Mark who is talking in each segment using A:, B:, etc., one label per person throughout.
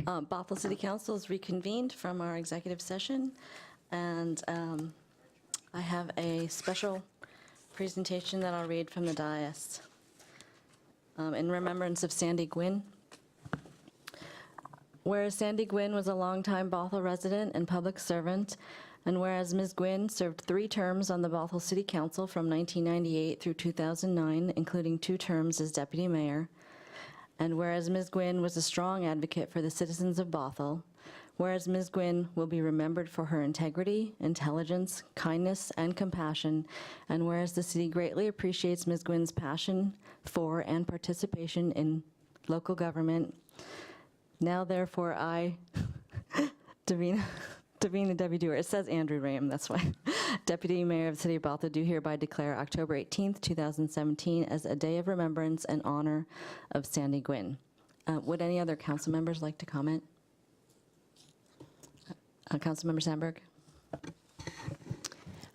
A: Bothell City Council is reconvened from our executive session, and I have a special presentation that I'll read from the dais in remembrance of Sandy Guinn. Whereas Sandy Guinn was a longtime Bothell resident and public servant, and whereas Ms. Guinn served 3 terms on the Bothell City Council from 1998 through 2009, including 2 terms as deputy mayor, and whereas Ms. Guinn was a strong advocate for the citizens of Bothell, whereas Ms. Guinn will be remembered for her integrity, intelligence, kindness, and compassion, and whereas the city greatly appreciates Ms. Gwynn's passion for and participation in local government, now therefore I, Davina W. Dewar, it says Andrew Ram, that's why, Deputy Mayor of the City of Bothell, do hereby declare October 18th, 2017 as a day of remembrance and honor of Sandy Guinn. Would any other council members like to comment? Councilmember Sandberg.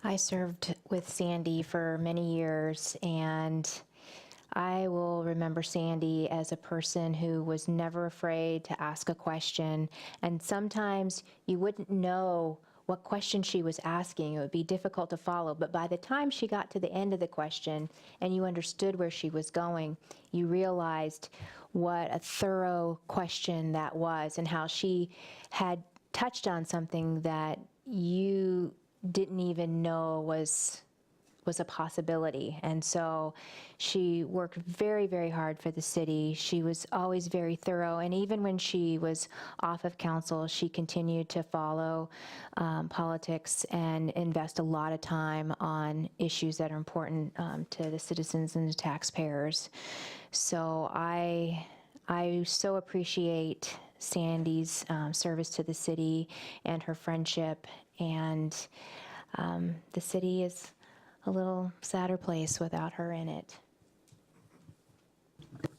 B: I served with Sandy for many years, and I will remember Sandy as a person who was never afraid to ask a question, and sometimes you wouldn't know what question she was asking. It would be difficult to follow, but by the time she got to the end of the question and you understood where she was going, you realized what a thorough question that was and how she had touched on something that you didn't even know was a possibility. And so she worked very, very hard for the city. She was always very thorough, and even when she was off of council, she continued to follow politics and invest a lot of time on issues that are important to the citizens and the taxpayers. So I so appreciate Sandy's service to the city and her friendship, and the city is a little sadder place without her in it.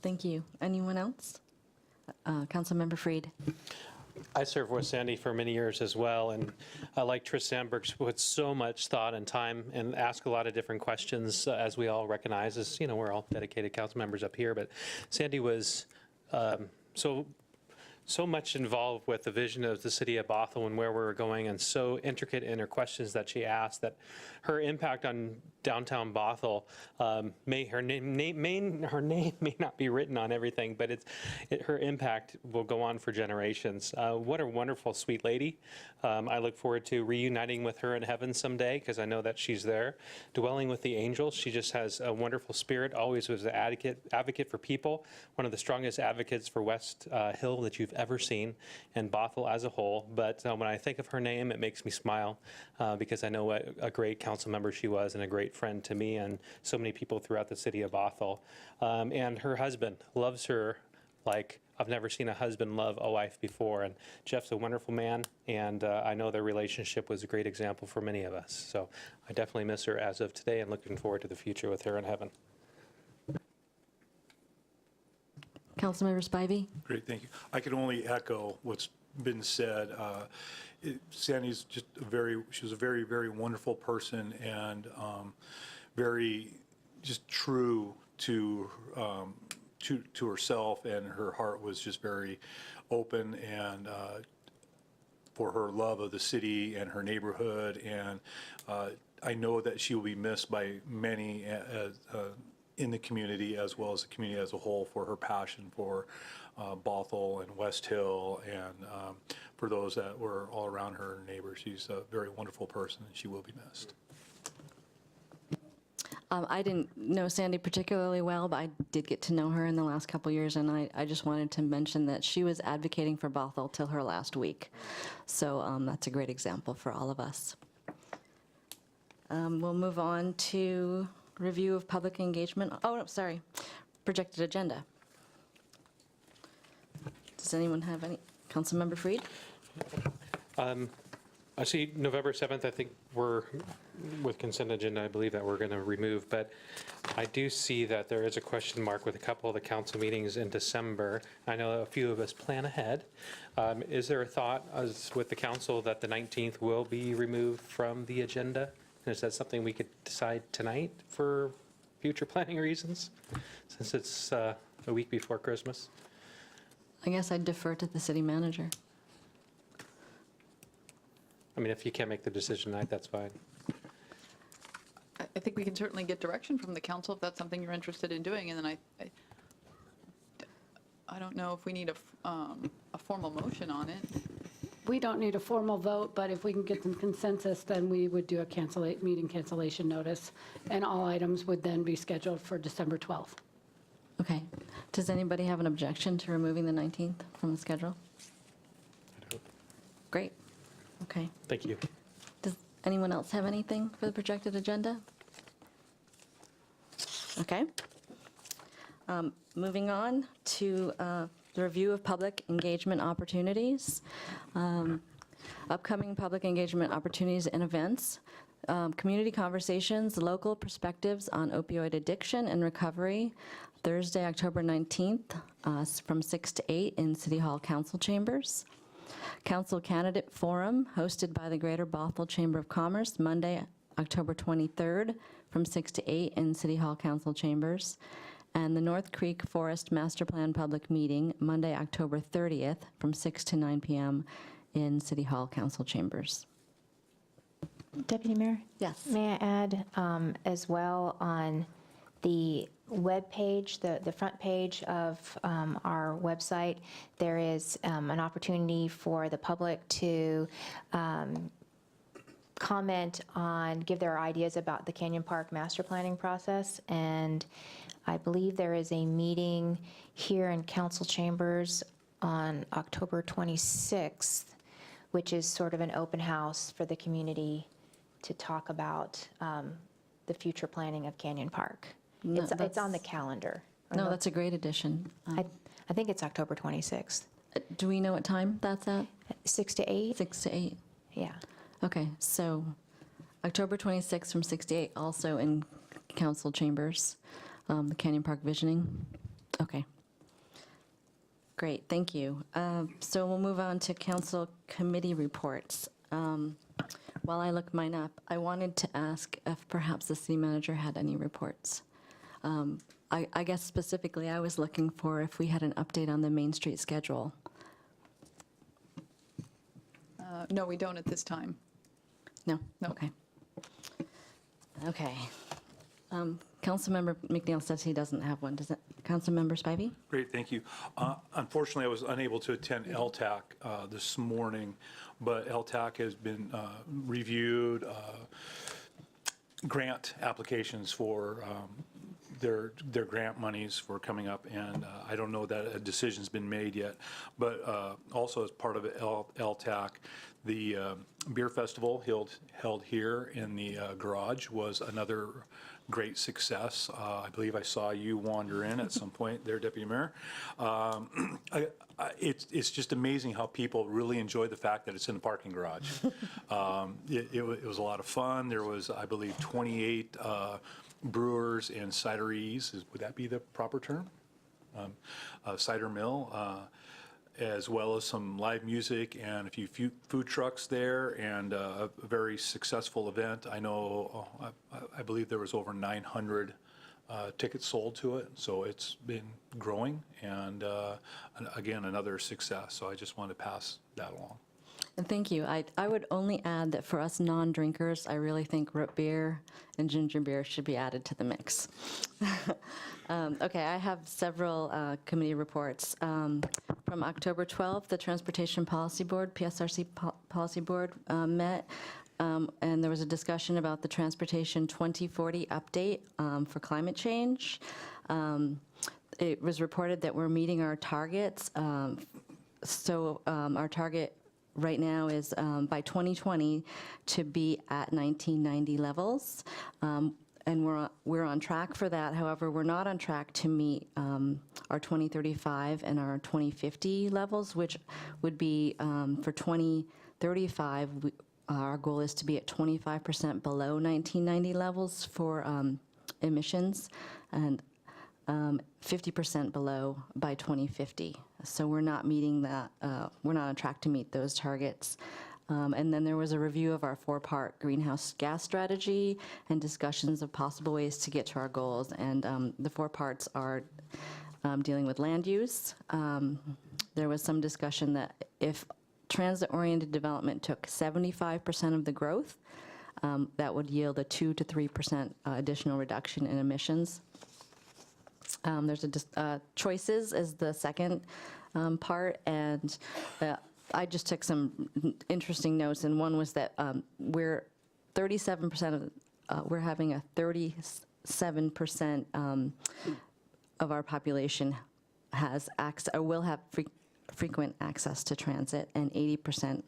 A: Thank you. Anyone else? Councilmember Freed.
C: I served with Sandy for many years as well, and like Trish Sandberg, put so much thought and time and ask a lot of different questions, as we all recognize, as you know, we're all dedicated council members up here, but Sandy was so much involved with the vision of the city of Bothell and where we were going, and so intricate in her questions that she asked, that her impact on downtown Bothell, her name may not be written on everything, but her impact will go on for generations. What a wonderful, sweet lady. I look forward to reuniting with her in heaven someday, because I know that she's there, dwelling with the angels. She just has a wonderful spirit, always was an advocate for people, one of the strongest advocates for West Hill that you've ever seen, and Bothell as a whole. But when I think of her name, it makes me smile, because I know what a great council member she was, and a great friend to me and so many people throughout the city of Bothell. And her husband loves her like I've never seen a husband love a wife before. And Jeff's a wonderful man, and I know their relationship was a great example for many of us. So I definitely miss her as of today, and looking forward to the future with her in heaven.
A: Councilmember Spivey.
D: Great, thank you. I can only echo what's been said. Sandy's just she was a very, very wonderful person, and very just true to herself, and her heart was just very open, and for her love of the city and her neighborhood. And I know that she will be missed by many in the community, as well as the community as a whole, for her passion for Bothell and West Hill, and for those that were all around her neighbors. She's a very wonderful person, and she will be missed.
A: I didn't know Sandy particularly well, but I did get to know her in the last couple years, and I just wanted to mention that she was advocating for Bothell till her last week. So that's a great example for all of us. We'll move on to review of public engagement. Oh, no, sorry. Projected agenda. Does anyone have any? Councilmember Freed?
C: I see November 7th, I think we're, with consent agenda, I believe that we're going to remove, but I do see that there is a question mark with a couple of the council meetings in December. I know a few of us plan ahead. Is there a thought as with the council that the 19th will be removed from the agenda? And is that something we could decide tonight for future planning reasons, since it's a week before Christmas?
A: I guess I'd defer to the city manager.
C: I mean, if you can't make the decision tonight, that's fine.
E: I think we can certainly get direction from the council if that's something you're interested in doing, and then I don't know if we need a formal motion on it.
F: We don't need a formal vote, but if we can get some consensus, then we would do a meeting cancellation notice, and all items would then be scheduled for December 12th.
A: Okay. Does anybody have an objection to removing the 19th from the schedule? Great. Okay.
C: Thank you.
A: Does anyone else have anything for the projected agenda? Okay. Moving on to the review of public engagement opportunities. Upcoming public engagement opportunities and events. Community conversations, local perspectives on opioid addiction and recovery, Thursday, October 19th, from 6 to 8 in City Hall Council Chambers. Council Candidate Forum, hosted by the Greater Bothell Chamber of Commerce, Monday, October 23rd, from 6 to 8 in City Hall Council Chambers. And the North Creek Forest Master Plan Public Meeting, Monday, October 30th, from 6 to 9 p.m. in City Hall Council Chambers.
B: Deputy Mayor?
A: Yes.
B: May I add as well on the web page, the front page of our website, there is an opportunity for the public to comment on, give their ideas about the Canyon Park master planning process. And I believe there is a meeting here in council chambers on October 26th, which is sort of an open house for the community to talk about the future planning of Canyon Park.
A: No,
B: It's on the calendar.
A: No, that's a great addition.
B: I think it's October 26th.
A: Do we know what time that's at?
B: 6 to 8?
A: 6 to 8?
B: Yeah.
A: Okay, so October 26th from 6 to 8, also in council chambers, the Canyon Park Visioning. Okay. Great, thank you. So we'll move on to council committee reports. While I look mine up, I wanted to ask if perhaps the city manager had any reports. I guess specifically, I was looking for if we had an update on the Main Street schedule.
E: No, we don't at this time.
A: No?
E: No.
A: Okay. Okay. Councilmember McNeil says he doesn't have one. Does it? Councilmember Spivey?
D: Great, thank you. Unfortunately, I was unable to attend LTAC this morning, but LTAC has been reviewed, grant applications for their grant monies for coming up, and I don't know that a decision's been made yet. But also as part of LTAC, the beer festival held here in the garage was another great success. I believe I saw you wander in at some point there, Deputy Mayor. It's just amazing how people really enjoy the fact that it's in the parking garage. It was a lot of fun. There was, I believe, 28 brewers and cideries. Would that be the proper term? Cider mill, as well as some live music and a few food trucks there, and a very successful event. I know, I believe there was over 900 tickets sold to it, so it's been growing, and again, another success. So I just wanted to pass that along.
A: And thank you. I would only add that for us non-drinkers, I really think root beer and ginger beer should be added to the mix. Okay, I have several committee reports. From October 12th, the Transportation Policy Board, PSRC Policy Board met, and there was a discussion about the Transportation 2040 update for climate change. It was reported that we're meeting our targets. So our target right now is by 2020 to be at 1990 levels. And we're on track for that. However, we're not on track to meet our 2035 and our 2050 levels, which would be for 2035, our goal is to be at 25% below 1990 levels for emissions and 50% below by 2050. So we're not meeting that, we're not on track to meet those targets. And then there was a review of our 4-part greenhouse gas strategy and discussions of possible ways to get to our goals. And the 4 parts are dealing with land use. there was some discussion that if transit-oriented development took 75% of the growth, that would yield a 2 to 3% additional reduction in emissions. There's choices is the second part, and I just took some interesting notes, and one was that we're 37% of, we're having a 37% of our population has access, or will have frequent access to transit, and 80%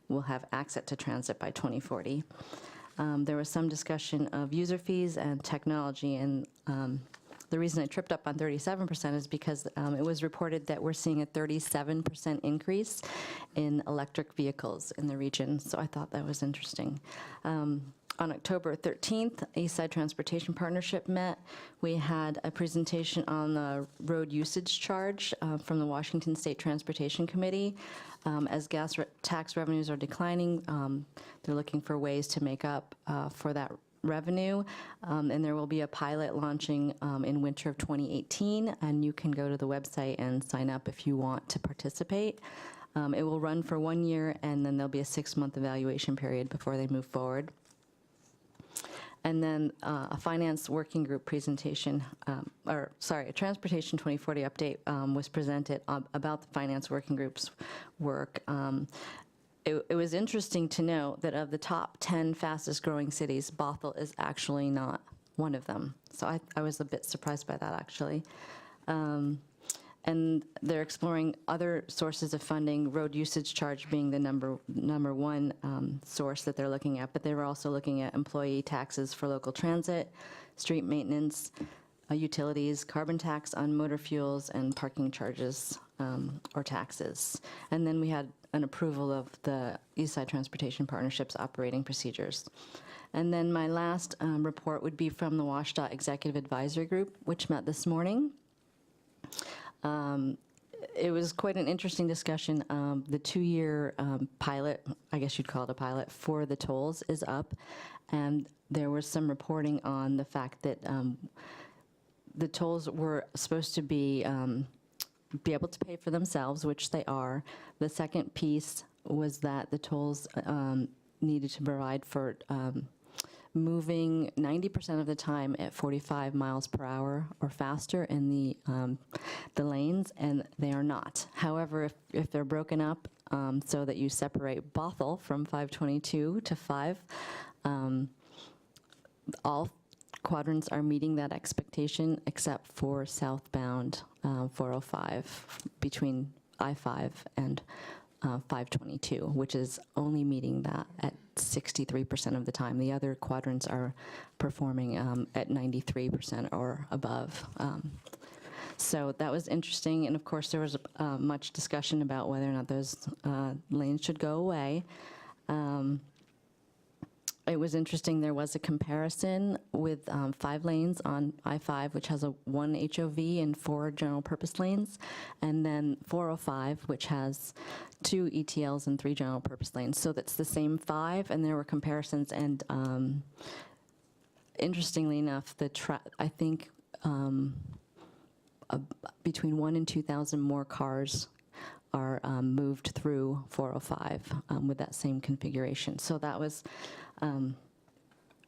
A: will have access to transit by 2040. There was some discussion of user fees and technology, and the reason I tripped up on 37% is because it was reported that we're seeing a 37% increase in electric vehicles in the region, so I thought that was interesting. On October 13th, Eastside Transportation Partnership met. We had a presentation on the road usage charge from the Washington State Transportation Committee. As tax revenues are declining, they're looking for ways to make up for that revenue, and there will be a pilot launching in winter of 2018, and you can go to the website and sign up if you want to participate. It will run for 1 year, and then there'll be a 6-month evaluation period before they move forward. And then a finance working group presentation, a Transportation 2040 update was presented about the finance working group's work. It was interesting to note that of the top 10 fastest growing cities, Bothell is actually not one of them. So I was a bit surprised by that, actually. And they're exploring other sources of funding, road usage charge being the number one source that they're looking at, but they were also looking at employee taxes for local transit, street maintenance, utilities, carbon tax on motor fuels, and parking charges or taxes. And then we had an approval of the Eastside Transportation Partnership's operating procedures. And then my last report would be from the WashDOT Executive Advisory Group, which met this morning. It was quite an interesting discussion. The 2-year pilot, I guess you'd call it a pilot, for the tolls is up, and there was some reporting on the fact that the tolls were supposed to be able to pay for themselves, which they are. The second piece was that the tolls needed to provide for moving 90% of the time at 45 miles per hour or faster in the lanes, and they are not. However, if they're broken up so that you separate Bothell from 522 to 5, all quadrants are meeting that expectation except for southbound 405 between I-5 and 522, which is only meeting that at 63% of the time. The other quadrants are performing at 93% or above. So that was interesting, and of course there was much discussion about whether or not those lanes should go away. It was interesting, there was a comparison with 5 lanes on I-5, which has 1 HOV and 4 general purpose lanes, and then 405, which has 2 ETLs and 3 general purpose lanes. So that's the same 5, and there were comparisons, and interestingly enough, I think between 1,000 and 2,000 more cars are moved through 405 with that same configuration. So that was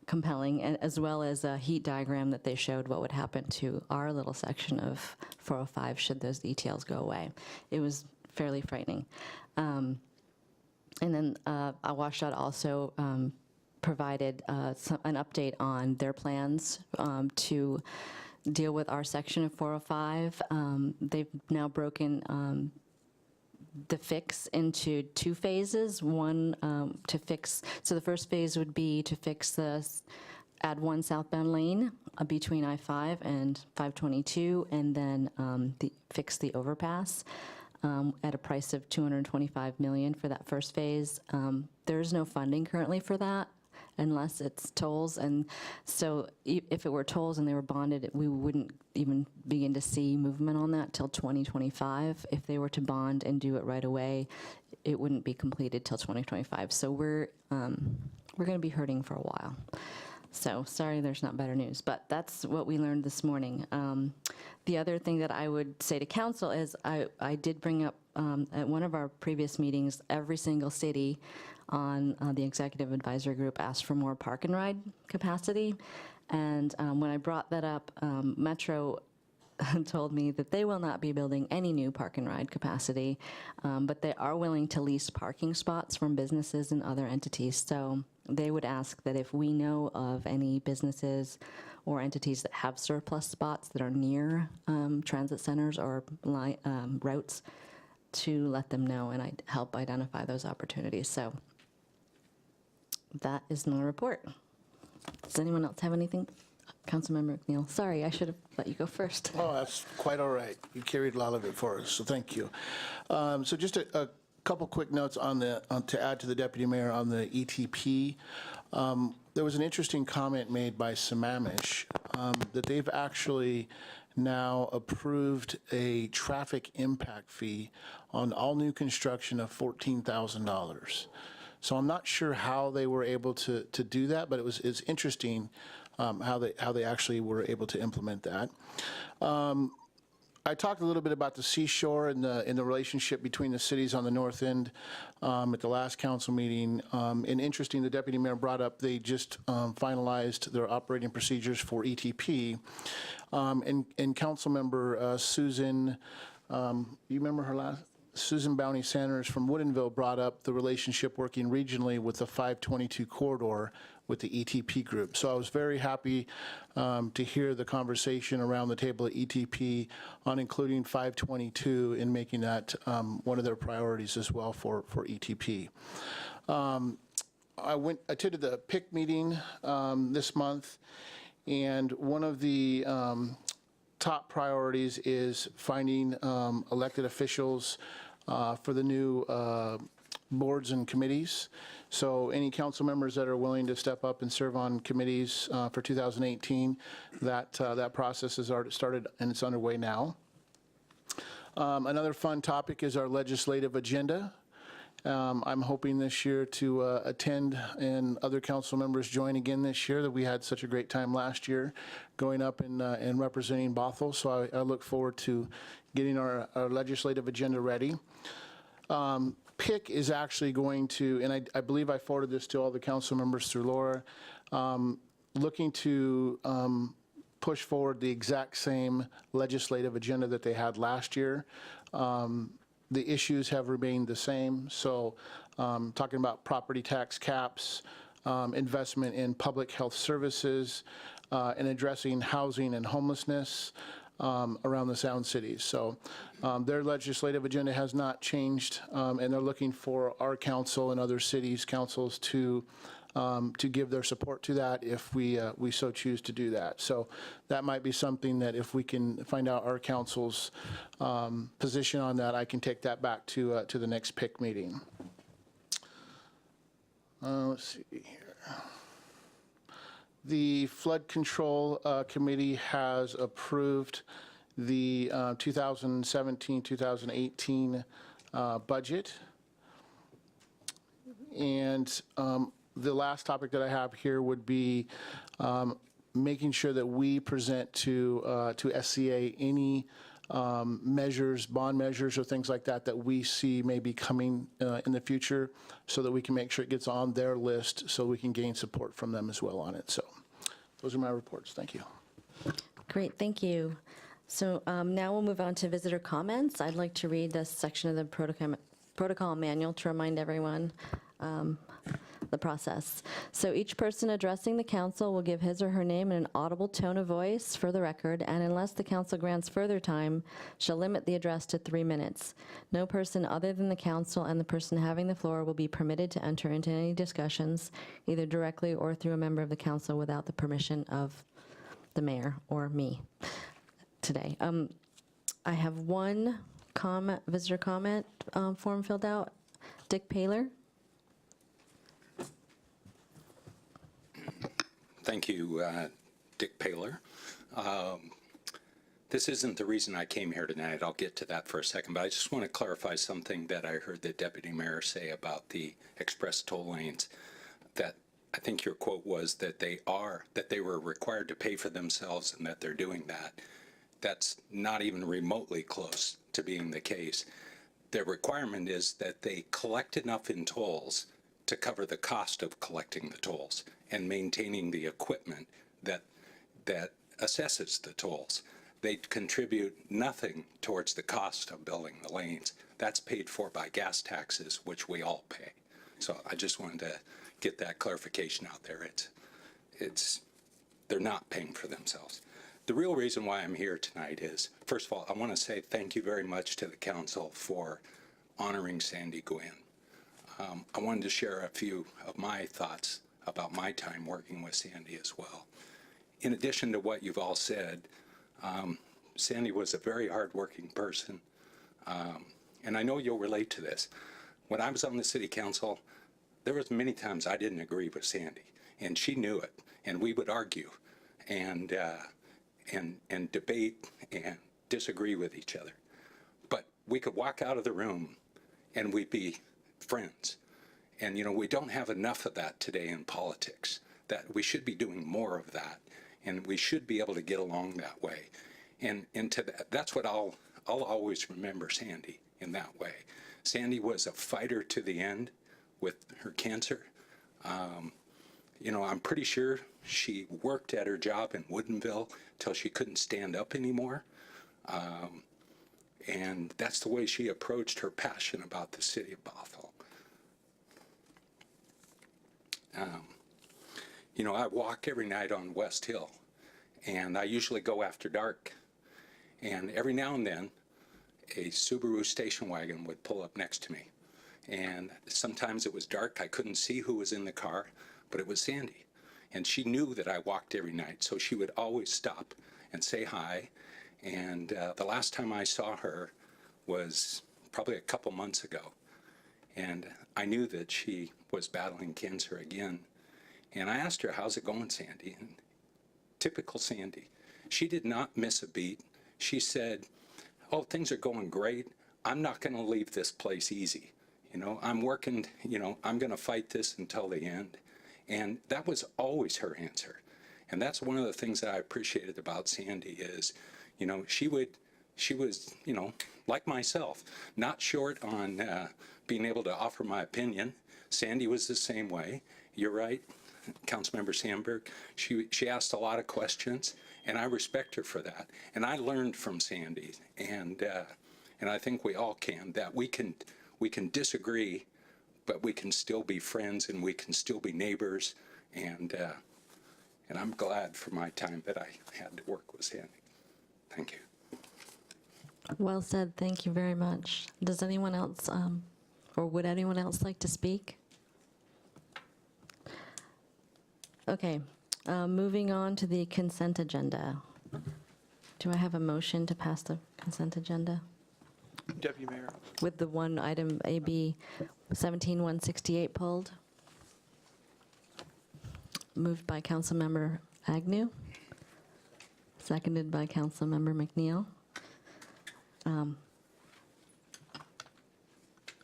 A: compelling, and as well as a heat diagram that they showed what would happen to our little section of 405 should those ETLs go away. It was fairly frightening. And then WashDOT also provided an update on their plans to deal with our section of 405. They've now broken the fix into 2 phases. One to fix, so the first phase would be to fix add 1 southbound lane between I-5 and 522, and then fix the overpass at a price of $225 million for that first phase. There's no funding currently for that unless it's tolls, and so if it were tolls and they were bonded, we wouldn't even begin to see movement on that till 2025. If they were to bond and do it right away, it wouldn't be completed till 2025. So we're going to be hurting for a while. So sorry there's not better news, but that's what we learned this morning. The other thing that I would say to council is I did bring up at one of our previous meetings, every single city on the executive advisory group asked for more park and ride capacity. And when I brought that up, Metro told me that they will not be building any new park and ride capacity, but they are willing to lease parking spots from businesses and other entities. So they would ask that if we know of any businesses or entities that have surplus spots that are near transit centers or routes, to let them know and I'd help identify those opportunities. So that is my report. Does anyone else have anything? Councilmember McNeil, sorry, I should have let you go first.
G: Oh, that's quite all right. You carried a lot of it for us, so thank you. So just a couple quick notes to add to the deputy mayor on the ETP. There was an interesting comment made by Sammamish that they've actually now approved a traffic impact fee on all new construction of $14,000. So I'm not sure how they were able to do that, but it's interesting how they actually were able to implement that. I talked a little bit about the seashore and the relationship between the cities on the north end at the last council meeting. And interesting, the deputy mayor brought up they just finalized their operating procedures for ETP. And council member Susan, you remember her last? Susan Bowney Sanders from Woodinville brought up the relationship working regionally with the 522 corridor with the ETP group. So I was very happy to hear the conversation around the table at ETP on including 522 and making that one of their priorities as well for ETP. I attended the PIC meeting this month, and one of the top priorities is finding elected officials for the new boards and committees. So any council members that are willing to step up and serve on committees for 2018, that process has already started and it's underway now. Another fun topic is our legislative agenda. I'm hoping this year to attend and other council members join again this year. That we had such a great time last year going up and representing Bothell. So I look forward to getting our legislative agenda ready. PIC is actually going to, and I believe I forwarded this to all the council members through Laura, looking to push forward the exact same legislative agenda that they had last year. The issues have remained the same. So talking about property tax caps, investment in public health services, and addressing housing and homelessness around the Sound Cities. So their legislative agenda has not changed, and they're looking for our council and other cities' councils to give their support to that if we so choose to do that. So that might be something that if we can find out our council's position on that, I can take that back to the next PIC meeting. Let's see here. The Flood Control Committee has approved the 2017-2018 budget. And the last topic that I have here would be making sure that we present to SCA any measures, bond measures or things like that that we see may be coming in the future, so that we can make sure it gets on their list so we can gain support from them as well on it. So those are my reports. Thank you.
A: Great, thank you. So now we'll move on to visitor comments. I'd like to read this section of the protocol manual to remind everyone the process. So each person addressing the council will give his or her name in an audible tone of voice for the record, and unless the council grants further time, shall limit the address to 3 minutes. No person other than the council and the person having the floor will be permitted to enter into any discussions, either directly or through a member of the council without the permission of the mayor or me today. I have one visitor comment form filled out. Dick Paler.
H: Thank you, Dick Paler. This isn't the reason I came here tonight. I'll get to that for a second, but I just want to clarify something that I heard the deputy mayor say about the express toll lanes, that I think your quote was that they were required to pay for themselves and that they're doing that. That's not even remotely close to being the case. The requirement is that they collect enough in tolls to cover the cost of collecting the tolls and maintaining the equipment that assesses the tolls. They contribute nothing towards the cost of building the lanes. That's paid for by gas taxes, which we all pay. So I just wanted to get that clarification out there. They're not paying for themselves. The real reason why I'm here tonight is, first of all, I want to say thank you very much to the council for honoring Sandy Guinn. I wanted to share a few of my thoughts about my time working with Sandy as well. In addition to what you've all said, Sandy was a very hardworking person, and I know you'll relate to this. When I was on the city council, there was many times I didn't agree with Sandy, and she knew it, and we would argue and debate and disagree with each other. But we could walk out of the room and we'd be friends. And, you know, we don't have enough of that today in politics, that we should be doing more of that, and we should be able to get along that way. And to that's what I'll always remember Sandy in that way. Sandy was a fighter to the end with her cancer. You know, I'm pretty sure she worked at her job in Woodinville till she couldn't stand up anymore. And that's the way she approached her passion about the city of Bothell. You know, I walk every night on West Hill, and I usually go after dark. And every now and then, a Subaru station wagon would pull up next to me. And sometimes it was dark. I couldn't see who was in the car, but it was Sandy. And she knew that I walked every night, so she would always stop and say hi. And the last time I saw her was probably a couple months ago. And I knew that she was battling cancer again. And I asked her, how's it going, Sandy? And typical Sandy, she did not miss a beat. She said, oh, things are going great. I'm not going to leave this place easy. You know, I'm working, you know, I'm going to fight this until the end. And that was always her answer. And that's one of the things that I appreciated about Sandy is, you know, she was, you know, like myself, not short on being able to offer my opinion. Sandy was the same way. You're right, Councilmember Sandberg. She asked a lot of questions, and I respect her for that. And I learned from Sandy, and I think we all can, that we can disagree, but we can still be friends and we can still be neighbors. And I'm glad for my time that I had to work with Sandy. Thank you.
A: Well said. Thank you very much. Does anyone else, or would anyone else like to speak? Okay, moving on to the consent agenda. Do I have a motion to pass the consent agenda?
I: Deputy Mayor.
A: With the one item AB 17168 pulled? Moved by Councilmember Agnew, seconded by Councilmember McNeil.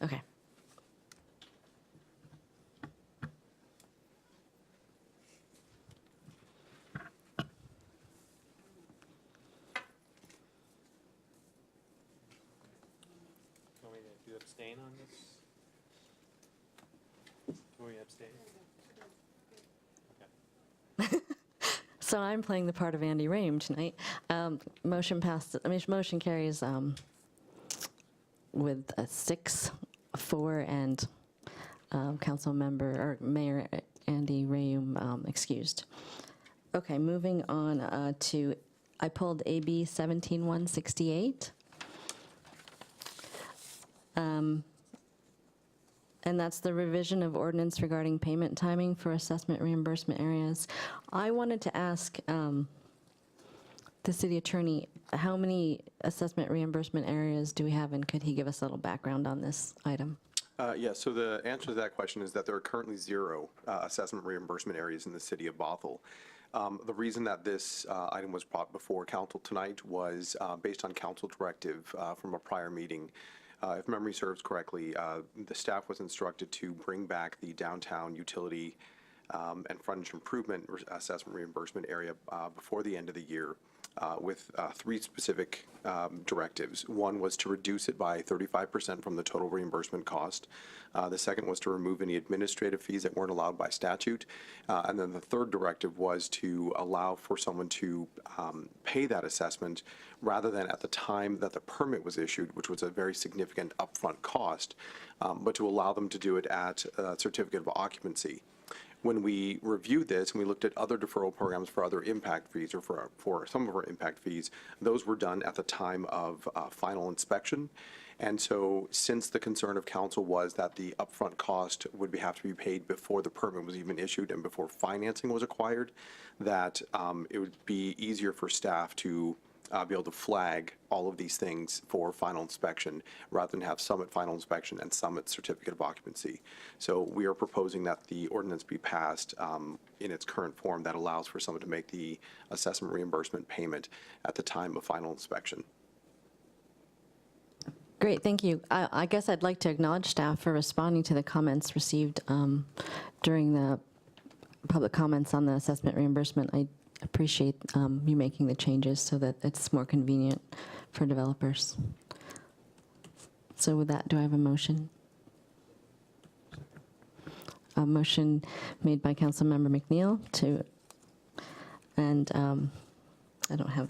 A: Okay.
C: Can we do abstain on this? Can we abstain?
A: So I'm playing the part of Andy Rame tonight. Motion passed, motion carries with a 6-4 and Mayor Andy Rame excused. Okay, moving on to, I pulled AB 17168. And that's the revision of ordinance regarding payment timing for assessment reimbursement areas. I wanted to ask the city attorney, how many assessment reimbursement areas do we have, and could he give us a little background on this item?
I: Yeah, so the answer to that question is that there are currently 0 assessment reimbursement areas in the city of Bothell. The reason that this item was brought before council tonight was based on council directive from a prior meeting. If memory serves correctly, the staff was instructed to bring back the downtown utility and frontage improvement assessment reimbursement area before the end of the year with three specific directives. One was to reduce it by 35% from the total reimbursement cost. The second was to remove any administrative fees that weren't allowed by statute. And then the third directive was to allow for someone to pay that assessment rather than at the time that the permit was issued, which was a very significant upfront cost, but to allow them to do it at a certificate of occupancy. When we reviewed this and we looked at other deferral programs for other impact fees or for some of our impact fees, those were done at the time of final inspection. And so since the concern of council was that the upfront cost would have to be paid before the permit was even issued and before financing was acquired, that it would be easier for staff to be able to flag all of these things for final inspection rather than have some at final inspection and some at certificate of occupancy. So we are proposing that the ordinance be passed in its current form that allows for someone to make the assessment reimbursement payment at the time of final inspection.
A: Great, thank you. I guess I'd like to acknowledge staff for responding to the comments received during the public comments on the assessment reimbursement. I appreciate you making the changes so that it's more convenient for developers. So with that, do I have a motion? A motion made by Councilmember McNeil to, and I don't have,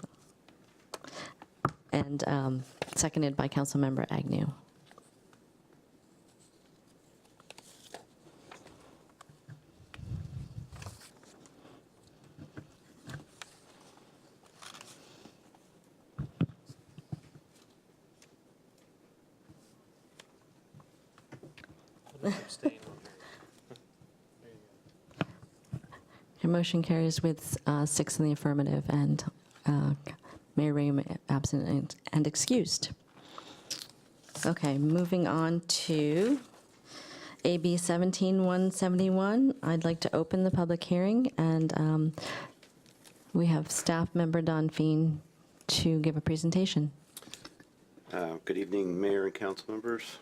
A: and seconded by Councilmember Agnew. Your motion carries with 6 in the affirmative and Mayor Ray absent and excused. Okay, moving on to AB 17171. I'd like to open the public hearing, and we have staff member Don Feen to give a presentation.
J: Good evening, Mayor and council members.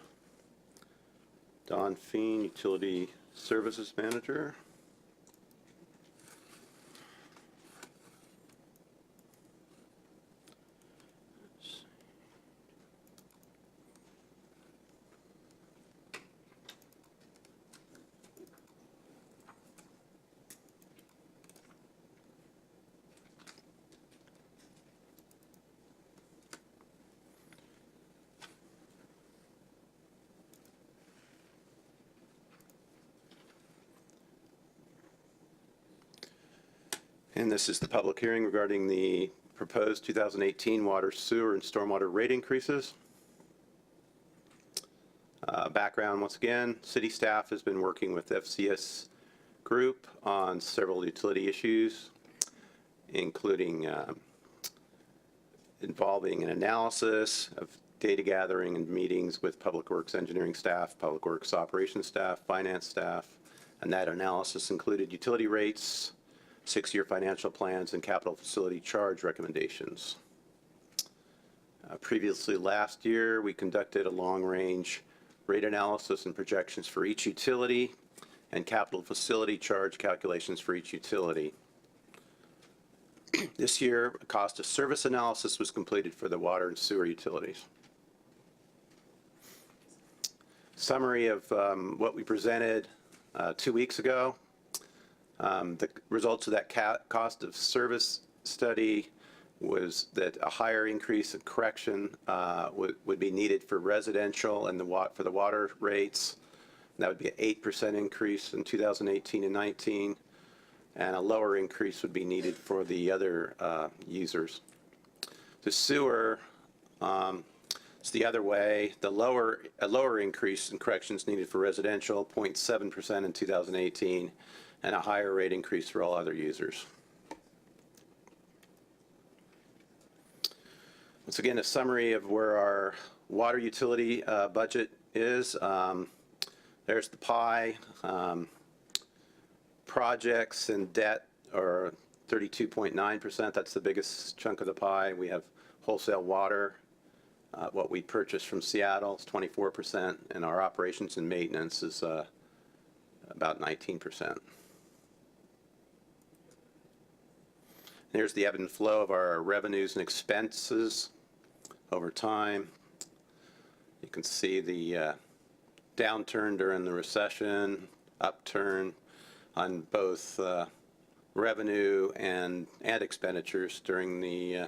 J: Don Feen, Utility Services Manager. And this is the public hearing regarding the proposed 2018 water, sewer, and stormwater rate increases. Background, once again, city staff has been working with FCS Group on several utility issues, including involving an analysis of data gathering and meetings with Public Works engineering staff, Public Works operations staff, finance staff, and that analysis included utility rates, 6-year financial plans, and capital facility charge recommendations. Previously last year, we conducted a long-range rate analysis and projections for each utility and capital facility charge calculations for each utility. This year, a cost of service analysis was completed for the water and sewer utilities. Summary of what we presented 2 weeks ago. The results of that cost of service study was that a higher increase in correction would be needed for residential and for the water rates. That would be an 8% increase in 2018 and 19, and a lower increase would be needed for the other users. The sewer, it's the other way. A lower increase in corrections needed for residential, 0.7% in 2018, and a higher rate increase for all other users. Once again, a summary of where our water utility budget is. There's the pie. Projects and debt are 32.9%. That's the biggest chunk of the pie. We have wholesale water. What we purchase from Seattle is 24%, and our operations and maintenance is about 19%. Here's the ebb and flow of our revenues and expenses over time. You can see the downturn during the recession, upturn on both revenue and expenditures during the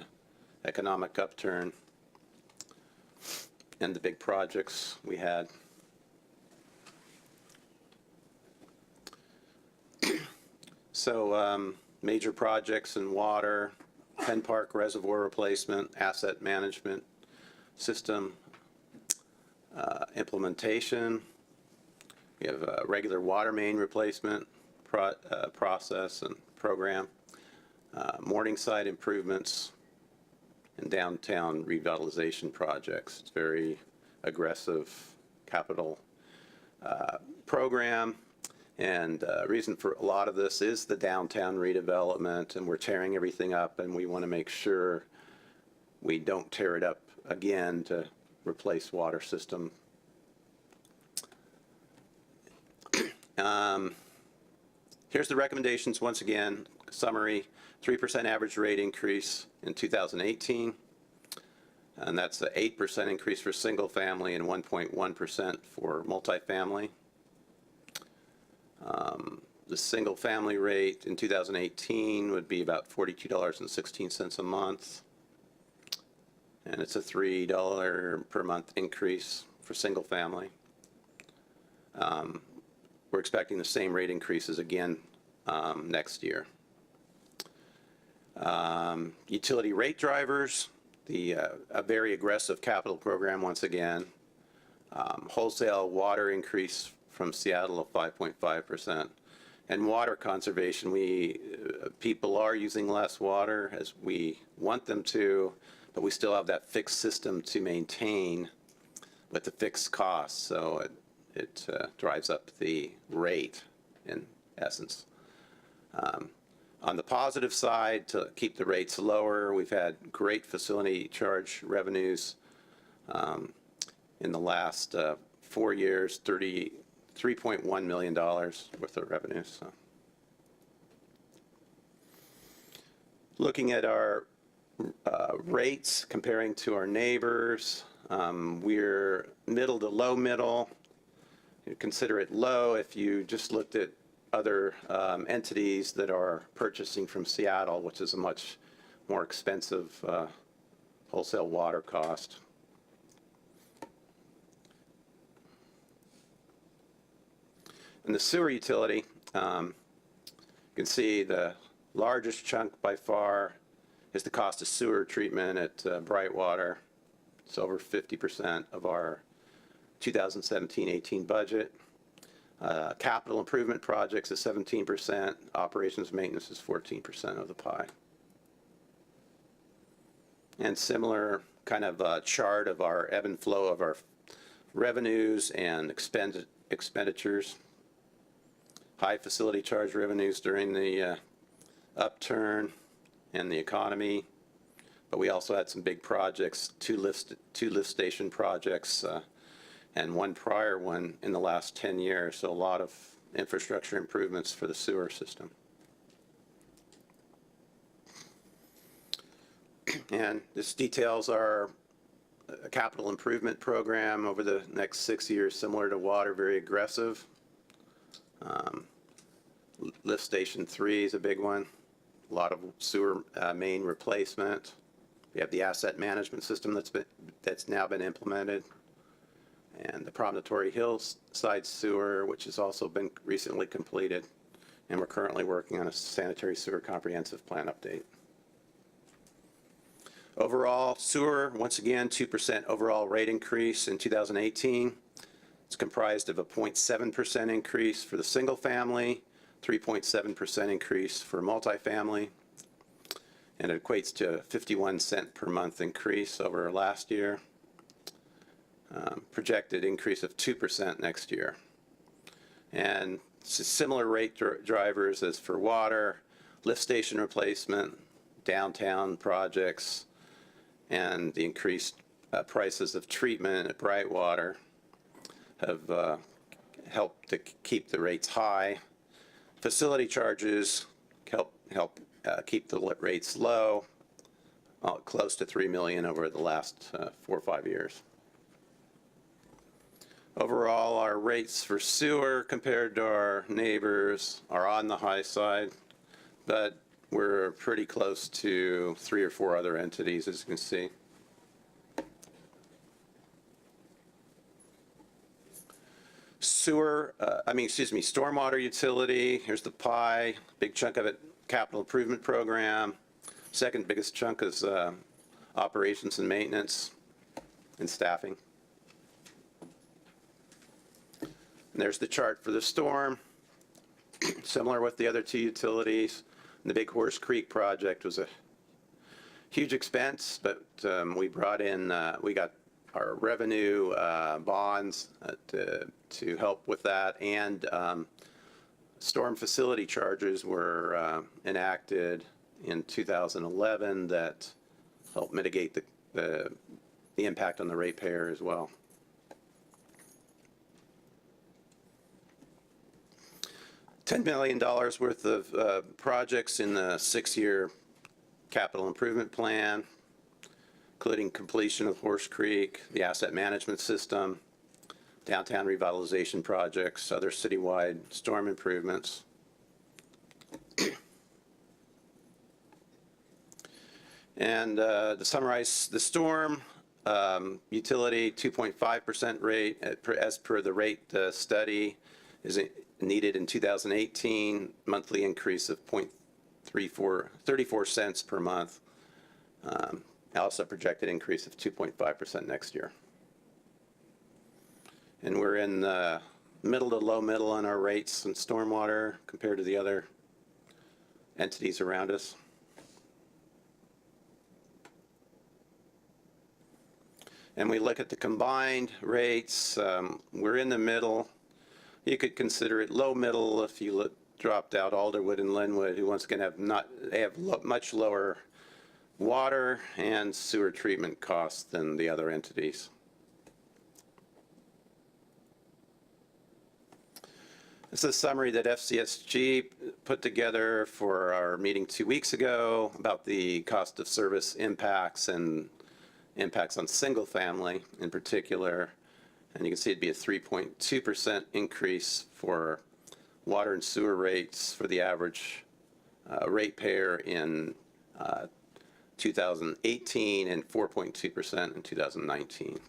J: economic upturn, and the big projects we had. So major projects in water, Penn Park Reservoir replacement, asset management system implementation. We have a regular water main replacement process and program, Morningside improvements, and downtown revitalization projects. It's a very aggressive capital program. And reason for a lot of this is the downtown redevelopment, and we're tearing everything up, and we want to make sure we don't tear it up again to replace water system. Here's the recommendations once again. Summary: 3% average rate increase in 2018, and that's an 8% increase for single family and 1.1% for multifamily. The single family rate in 2018 would be about $42.16 a month, and it's a $3 per month increase for single family. We're expecting the same rate increases again next year. Utility rate drivers, a very aggressive capital program once again. Wholesale water increase from Seattle of 5.5%. And water conservation, people are using less water as we want them to, but we still have that fixed system to maintain with the fixed costs, so it drives up the rate in essence. On the positive side, to keep the rates lower, we've had great facility charge revenues in the last 4 years, $33.1 million worth of revenues. So. Looking at our rates comparing to our neighbors, we're middle to low middle. You consider it low if you just looked at other entities that are purchasing from Seattle, which is a much more expensive wholesale water cost. And the sewer utility, you can see the largest chunk by far is the cost of sewer treatment at Brightwater. It's over 50% of our 2017-18 budget. Capital improvement projects is 17%. Operations maintenance is 14% of the pie. And similar kind of chart of our ebb and flow of our revenues and expenditures. High facility charge revenues during the upturn and the economy, but we also had some big projects, two lift station projects, and one prior one in the last 10 years, so a lot of infrastructure improvements for the sewer system. And this details our capital improvement program over the next 6 years, similar to water, very aggressive. Lift Station 3 is a big one. A lot of sewer main replacement. We have the asset management system that's now been implemented, and the Promontory Hillside Sewer, which has also been recently completed, and we're currently working on a sanitary sewer comprehensive plan update. Overall, sewer, once again, 2% overall rate increase in 2018. It's comprised of a 0.7% increase for the single family, 3.7% increase for multifamily, and it equates to a 51-cent per month increase over last year. Projected increase of 2% next year. And similar rate drivers as for water, lift station replacement, downtown projects, and the increased prices of treatment at Brightwater have helped to keep the rates high. Facility charges help keep the rates low, close to $3 million over the last 4 or 5 years. Overall, our rates for sewer compared to our neighbors are on the high side, but we're pretty close to 3 or 4 other entities, as you can see. Stormwater utility, here's the pie, big chunk of it, capital improvement program. Second biggest chunk is operations and maintenance and staffing. And there's the chart for the storm, similar with the other 2 utilities. And the Big Horse Creek project was a huge expense, but we brought in, we got our revenue bonds to help with that, and storm facility charges were enacted in 2011 that helped mitigate the impact on the ratepayer as well. $10 million worth of projects in the 6-year capital improvement plan, including completion of Horse Creek, the asset management system, downtown revitalization projects, other citywide storm improvements. And to summarize the storm, utility 2.5% rate as per the rate study is needed in 2018, monthly increase of 34 cents per month. Also projected increase of 2.5% next year. And we're in the middle to low middle on our rates in stormwater compared to the other entities around us. And we look at the combined rates, we're in the middle. You could consider it low middle if you dropped out Alderwood and Linwood, who once again have much lower water and sewer treatment costs than the other entities. This is a summary that FCSG put together for our meeting 2 weeks ago about the cost of service impacts and impacts on single family in particular. And you can see it'd be a 3.2% increase for water and sewer rates for the average ratepayer in 2018 and 4.2% in 2019.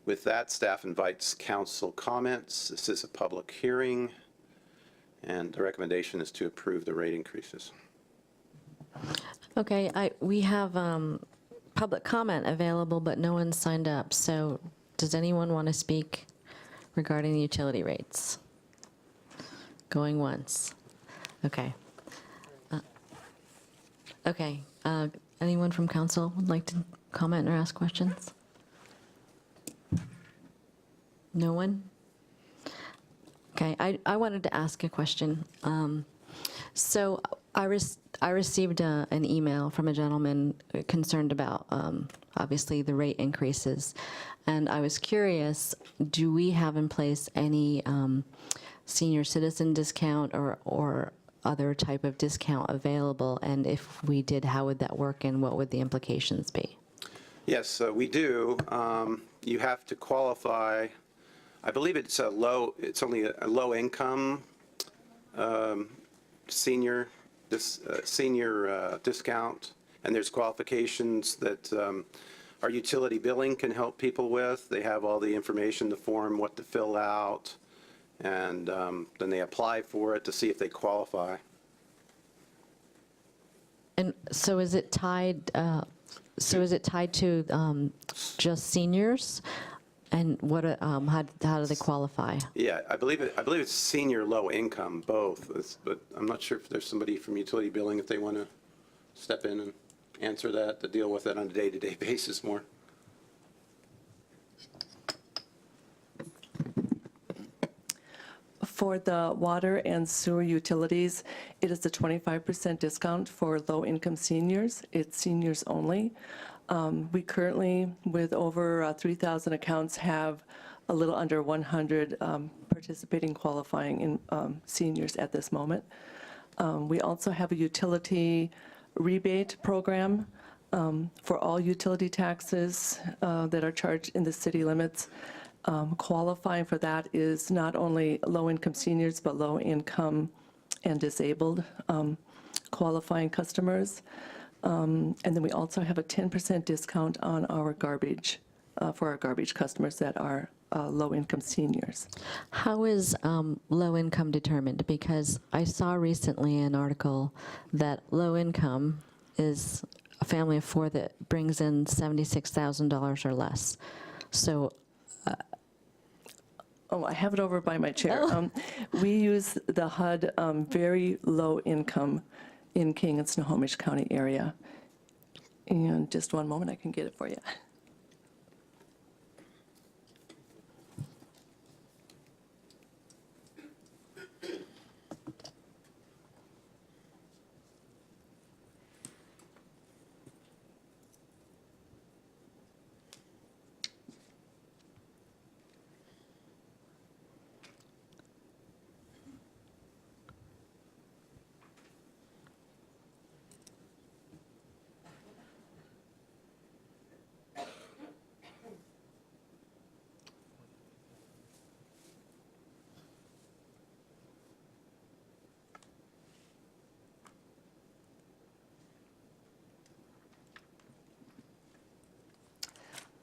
J: With that, staff invites council comments. This is a public hearing, and the recommendation is to approve the rate increases.
A: Okay, we have public comment available, but no one signed up. So does anyone want to speak regarding the utility rates? Going once. Okay. Okay. Anyone from council would like to comment or ask questions? No one? Okay, I wanted to ask a question. So I received an email from a gentleman concerned about, obviously, the rate increases. And I was curious, do we have in place any senior citizen discount or other type of discount available? And if we did, how would that work and what would the implications be?
J: Yes, we do. You have to qualify. I believe it's only a low income senior discount, and there's qualifications that our utility billing can help people with. They have all the information, the form, what to fill out, and then they apply for it to see if they qualify.
A: And so is it tied? To just seniors? And what? How do they qualify?
J: Yeah, I believe it's senior, low income, both. But I'm not sure if there's somebody from utility billing if they want to step in and answer that, to deal with it on a day-to-day basis more.
K: For the water and sewer utilities, it is a 25% discount for low-income seniors. It's seniors only. We currently, with over 3,000 accounts, have a little under 100 participating, qualifying in seniors at this moment. We also have a utility rebate program for all utility taxes that are charged in the city limits. Qualifying for that is not only low-income seniors, but low-income and disabled qualifying customers. And then we also have a 10% discount on our garbage, for our garbage customers that are low-income seniors.
A: How is low income determined? Because I saw recently an article that low income is a family of four that brings in $76,000 or less. So,
K: Oh, I have it over by my chair. We use the HUD very low income in King and Snohomish County area. And just one moment, I can get it for you.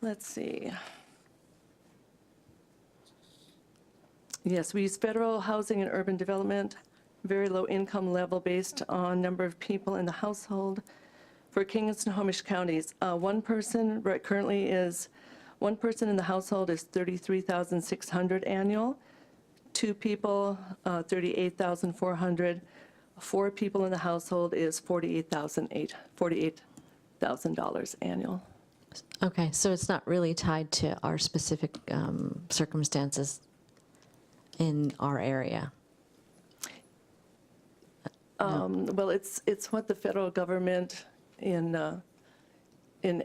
K: Let's see. Yes, we use federal housing and urban development, very low income level based on number of people in the household. For King and Snohomish counties, one person currently is, one person in the household is $33,600 annual. Two people, $38,400. Four people in the household is $48,000 annual.
A: okay, so it's not really tied to our specific circumstances in our area.
K: Well, it's what the federal government in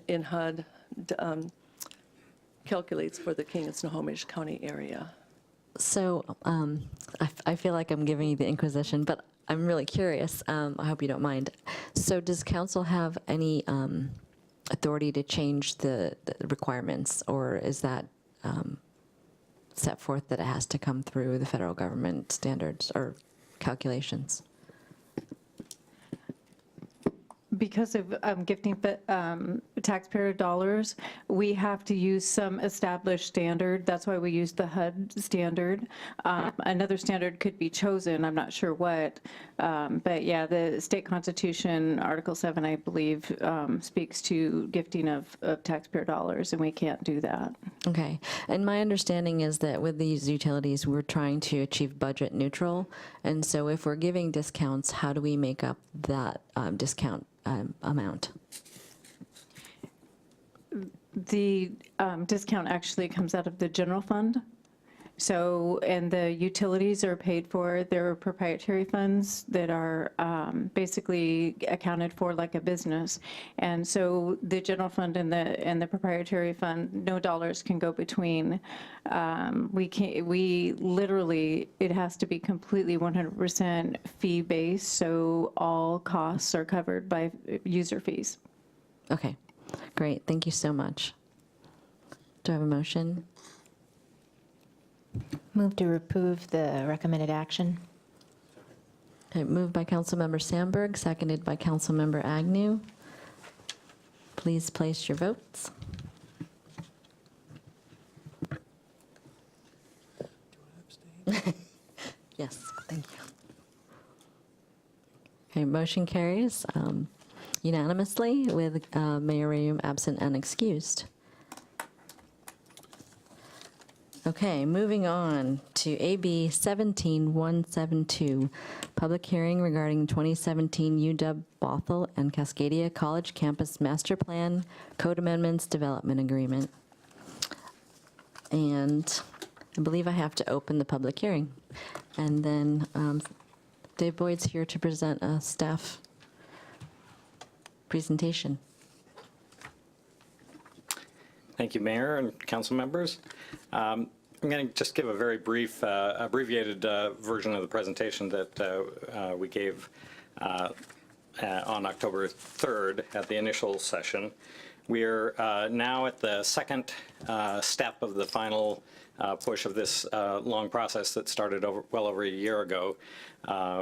K: HUD calculates for the King and Snohomish County area.
A: So I feel like I'm giving you the Inquisition, but I'm really curious. I hope you don't mind. So does council have any authority to change the requirements, or is that set forth that it has to come through the federal government standards or calculations?
L: Because of gifting taxpayer dollars, we have to use some established standard. That's why we use the HUD standard. Another standard could be chosen, I'm not sure what. But yeah, the state constitution, Article 7, I believe, speaks to gifting of taxpayer dollars, and we can't do that.
A: Okay. And my understanding is that with these utilities, we're trying to achieve budget neutral. And so if we're giving discounts, how do we make up that discount amount?
L: The discount actually comes out of the general fund. So, and the utilities are paid for, their proprietary funds that are basically accounted for like a business. And so the general fund and the proprietary fund, no dollars can go between. We literally, it has to be completely 100% fee-based, so all costs are covered by user fees.
A: Okay, great. Thank you so much. Do I have a motion?
B: Move to approve the recommended action.
A: Okay, moved by Councilmember Sandberg, seconded by Councilmember Agnew. Please place your votes. Yes, thank you. Okay, motion carries unanimously with Mayor Rayum absent and excused. Okay, moving on to AB 17172, public hearing regarding 2017 UW Bothell and Cascadia College Campus Master Plan Code Amendments Development Agreement. And I believe I have to open the public hearing. And then Dave Boyd's here to present a staff presentation.
M: Thank you, Mayor and council members. I'm going to just give a very brief, abbreviated version of the presentation that we gave on October 3rd at the initial session. We're now at the second step of the final push of this long process that started well over a year ago.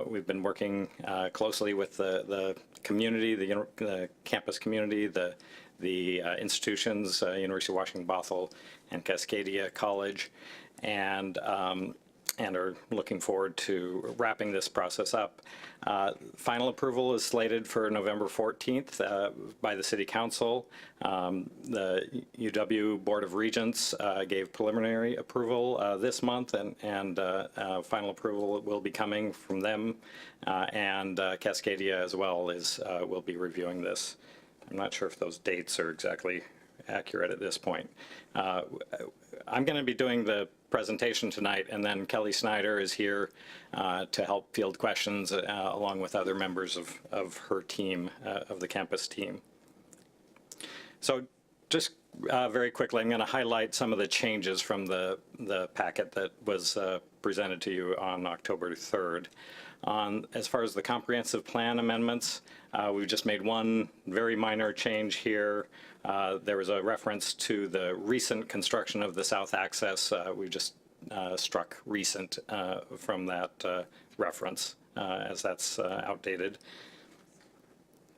M: We've been working closely with the community, the campus community, the institutions, University of Washington Bothell and Cascadia College, and are looking forward to wrapping this process up. Final approval is slated for November 14th by the City Council. The UW Board of Regents gave preliminary approval this month, and final approval will be coming from them, and Cascadia as well will be reviewing this. I'm not sure if those dates are exactly accurate at this point. I'm going to be doing the presentation tonight, and then Kelly Snyder is here to help field questions along with other members of her team, of the campus team. So just very quickly, I'm going to highlight some of the changes from the packet that was presented to you on October 3rd. As far as the comprehensive plan amendments, we've just made one very minor change here. There was a reference to the recent construction of the south access. We just struck recent from that reference as that's outdated.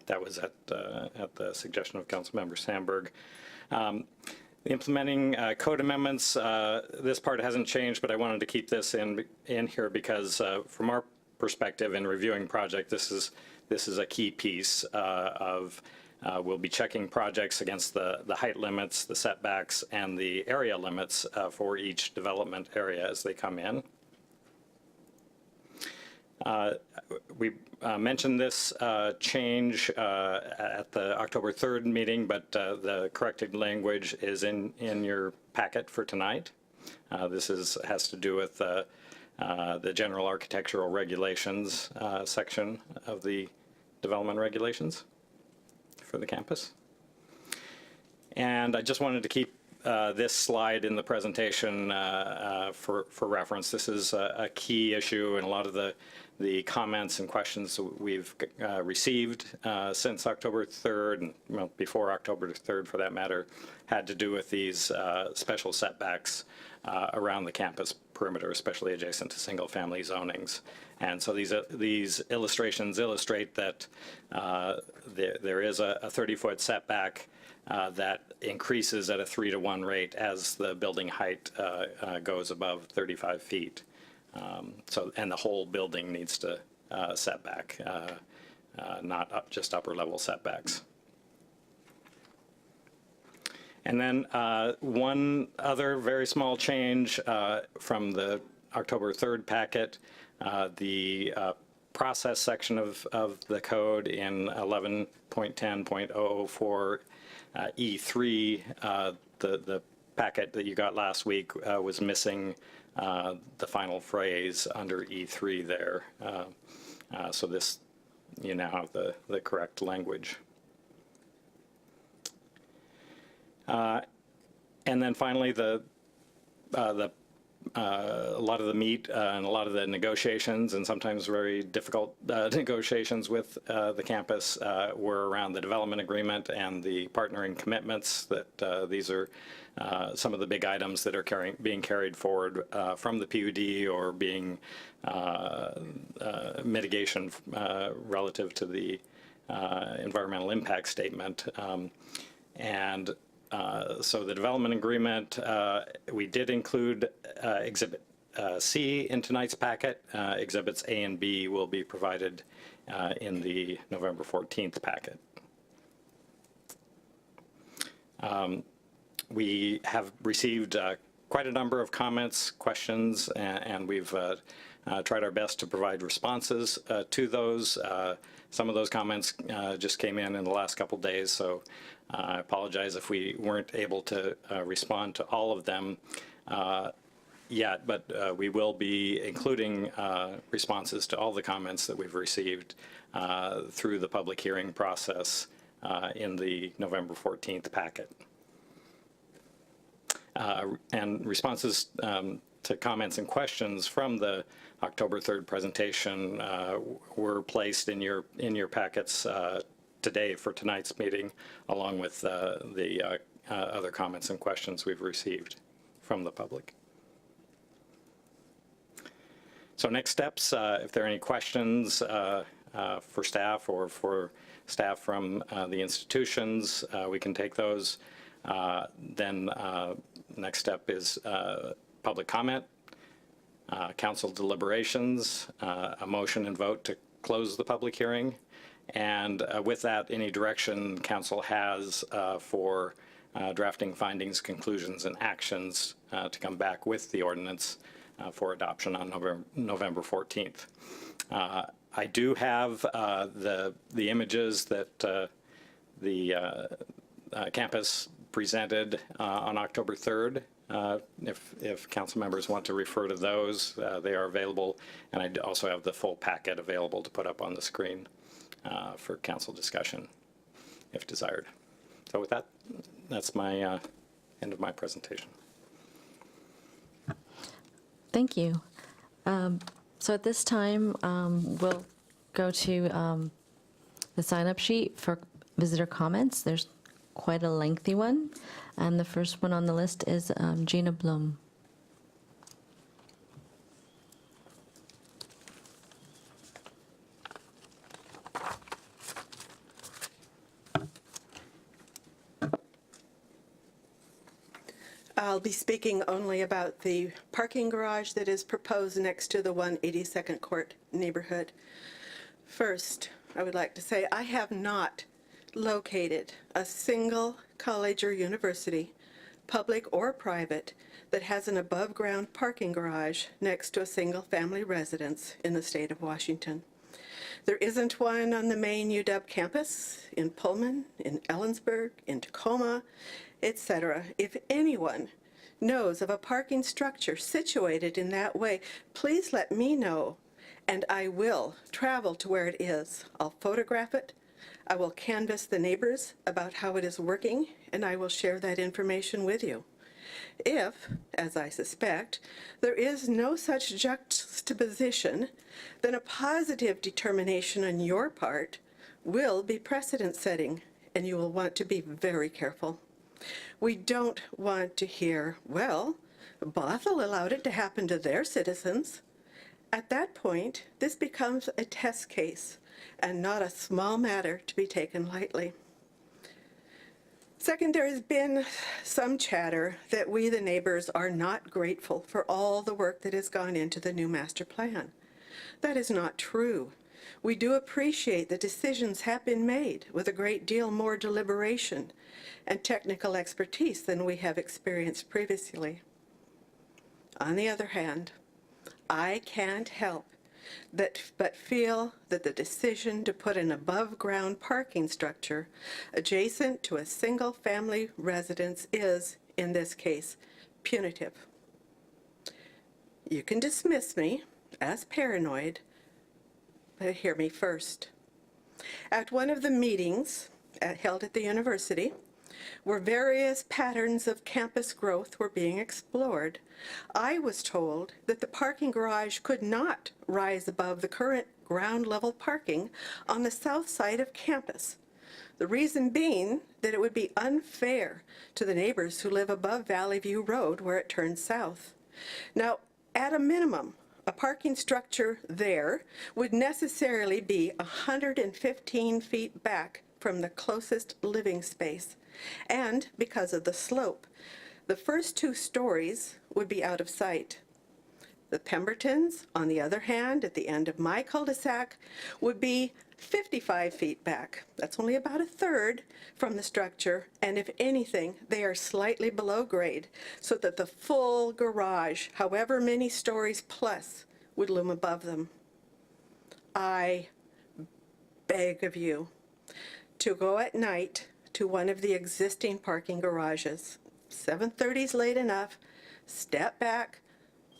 M: That was at the suggestion of Councilmember Sandberg. The implementing code amendments, this part hasn't changed, but I wanted to keep this in here because from our perspective in reviewing project, this is a key piece of we'll be checking projects against the height limits, the setbacks, and the area limits for each development area as they come in. We mentioned this change at the October 3rd meeting, but the corrected language is in your packet for tonight. This has to do with the general architectural regulations section of the development regulations for the campus. And I just wanted to keep this slide in the presentation for reference. This is a key issue, and a lot of the comments and questions we've received since October 3rd, and well, before October 3rd for that matter, had to do with these special setbacks around the campus perimeter, especially adjacent to single-family zonings. And so these illustrations illustrate that there is a 30-foot setback that increases at a 3-to-1 rate as the building height goes above 35 feet. And the whole building needs to set back, not just upper level setbacks. And then one other very small change from the October 3rd packet, the process section of the code in 11.10.004 E3, the packet that you got last week was missing the final phrase under E3 there. So this, you now have the correct language. And then finally, a lot of the meat and a lot of the negotiations, and sometimes very difficult negotiations with the campus, were around the development agreement and the partnering commitments. That these are some of the big items that are being carried forward from the PUD or being mitigation relative to the environmental impact statement. So the development agreement, we did include Exhibit C in tonight's packet. Exhibits A and B will be provided in the November 14th packet. We have received quite a number of comments, questions, and we've tried our best to provide responses to those. Some of those comments just came in the last couple days, so I apologize if we weren't able to respond to all of them yet, but we will be including responses to all the comments that we've received through the public hearing process in the November 14th packet. and responses to comments and questions from the October 3rd presentation were placed in your packets today for tonight's meeting, along with the other comments and questions we've received from the public. So next steps, if there are any questions for staff or for staff from the institutions, we can take those. Then next step is public comment, council deliberations, a motion and vote to close the public hearing, and with that, any direction council has for drafting findings, conclusions, and actions to come back with the ordinance for adoption on November 14th. I do have the images that the campus presented on October 3rd. If council members want to refer to those, they are available, and I also have the full packet available to put up on the screen for council discussion, if desired. So with that, that's my end of my presentation.
A: Thank you. So at this time, we'll go to the sign-up sheet for visitor comments. There's quite a lengthy one, and the first one on the list is Gina Blum.
N: I'll be speaking only about the parking garage that is proposed next to the 182nd Court neighborhood. First, I would like to say I have not located a single college or university, public or private, that has an above-ground parking garage next to a single-family residence in the state of Washington. There isn't one on the main UW campus, in Pullman, in Ellensburg, in Tacoma, etc. If anyone knows of a parking structure situated in that way, please let me know, and I will travel to where it is. I'll photograph it, I will canvass the neighbors about how it is working, and I will share that information with you. If, as I suspect, there is no such juxtaposition, then a positive determination on your part will be precedent-setting, and you will want to be very careful. We don't want to hear, well, Bothell allowed it to happen to their citizens. At that point, this becomes a test case and not a small matter to be taken lightly. Second, there has been some chatter that we, the neighbors, are not grateful for all the work that has gone into the new master plan. That is not true. We do appreciate that decisions have been made with a great deal more deliberation and technical expertise than we have experienced previously. On the other hand, I can't help but feel that the decision to put an above-ground parking structure adjacent to a single-family residence is, in this case, punitive. You can dismiss me as paranoid, but hear me first. At one of the meetings held at the university, where various patterns of campus growth were being explored, I was told that the parking garage could not rise above the current ground level parking on the south side of campus. The reason being that it would be unfair to the neighbors who live above Valley View Road where it turns south. Now, at a minimum, a parking structure there would necessarily be 115 feet back from the closest living space. And because of the slope, the first 2 stories would be out of sight. The Pembertons, on the other hand, at the end of my cul-de-sac, would be 55 feet back. That's only about a third from the structure, and if anything, they are slightly below grade, so that the full garage, however many stories plus, would loom above them. I beg of you to go at night to one of the existing parking garages. 7:30 is late enough. Step back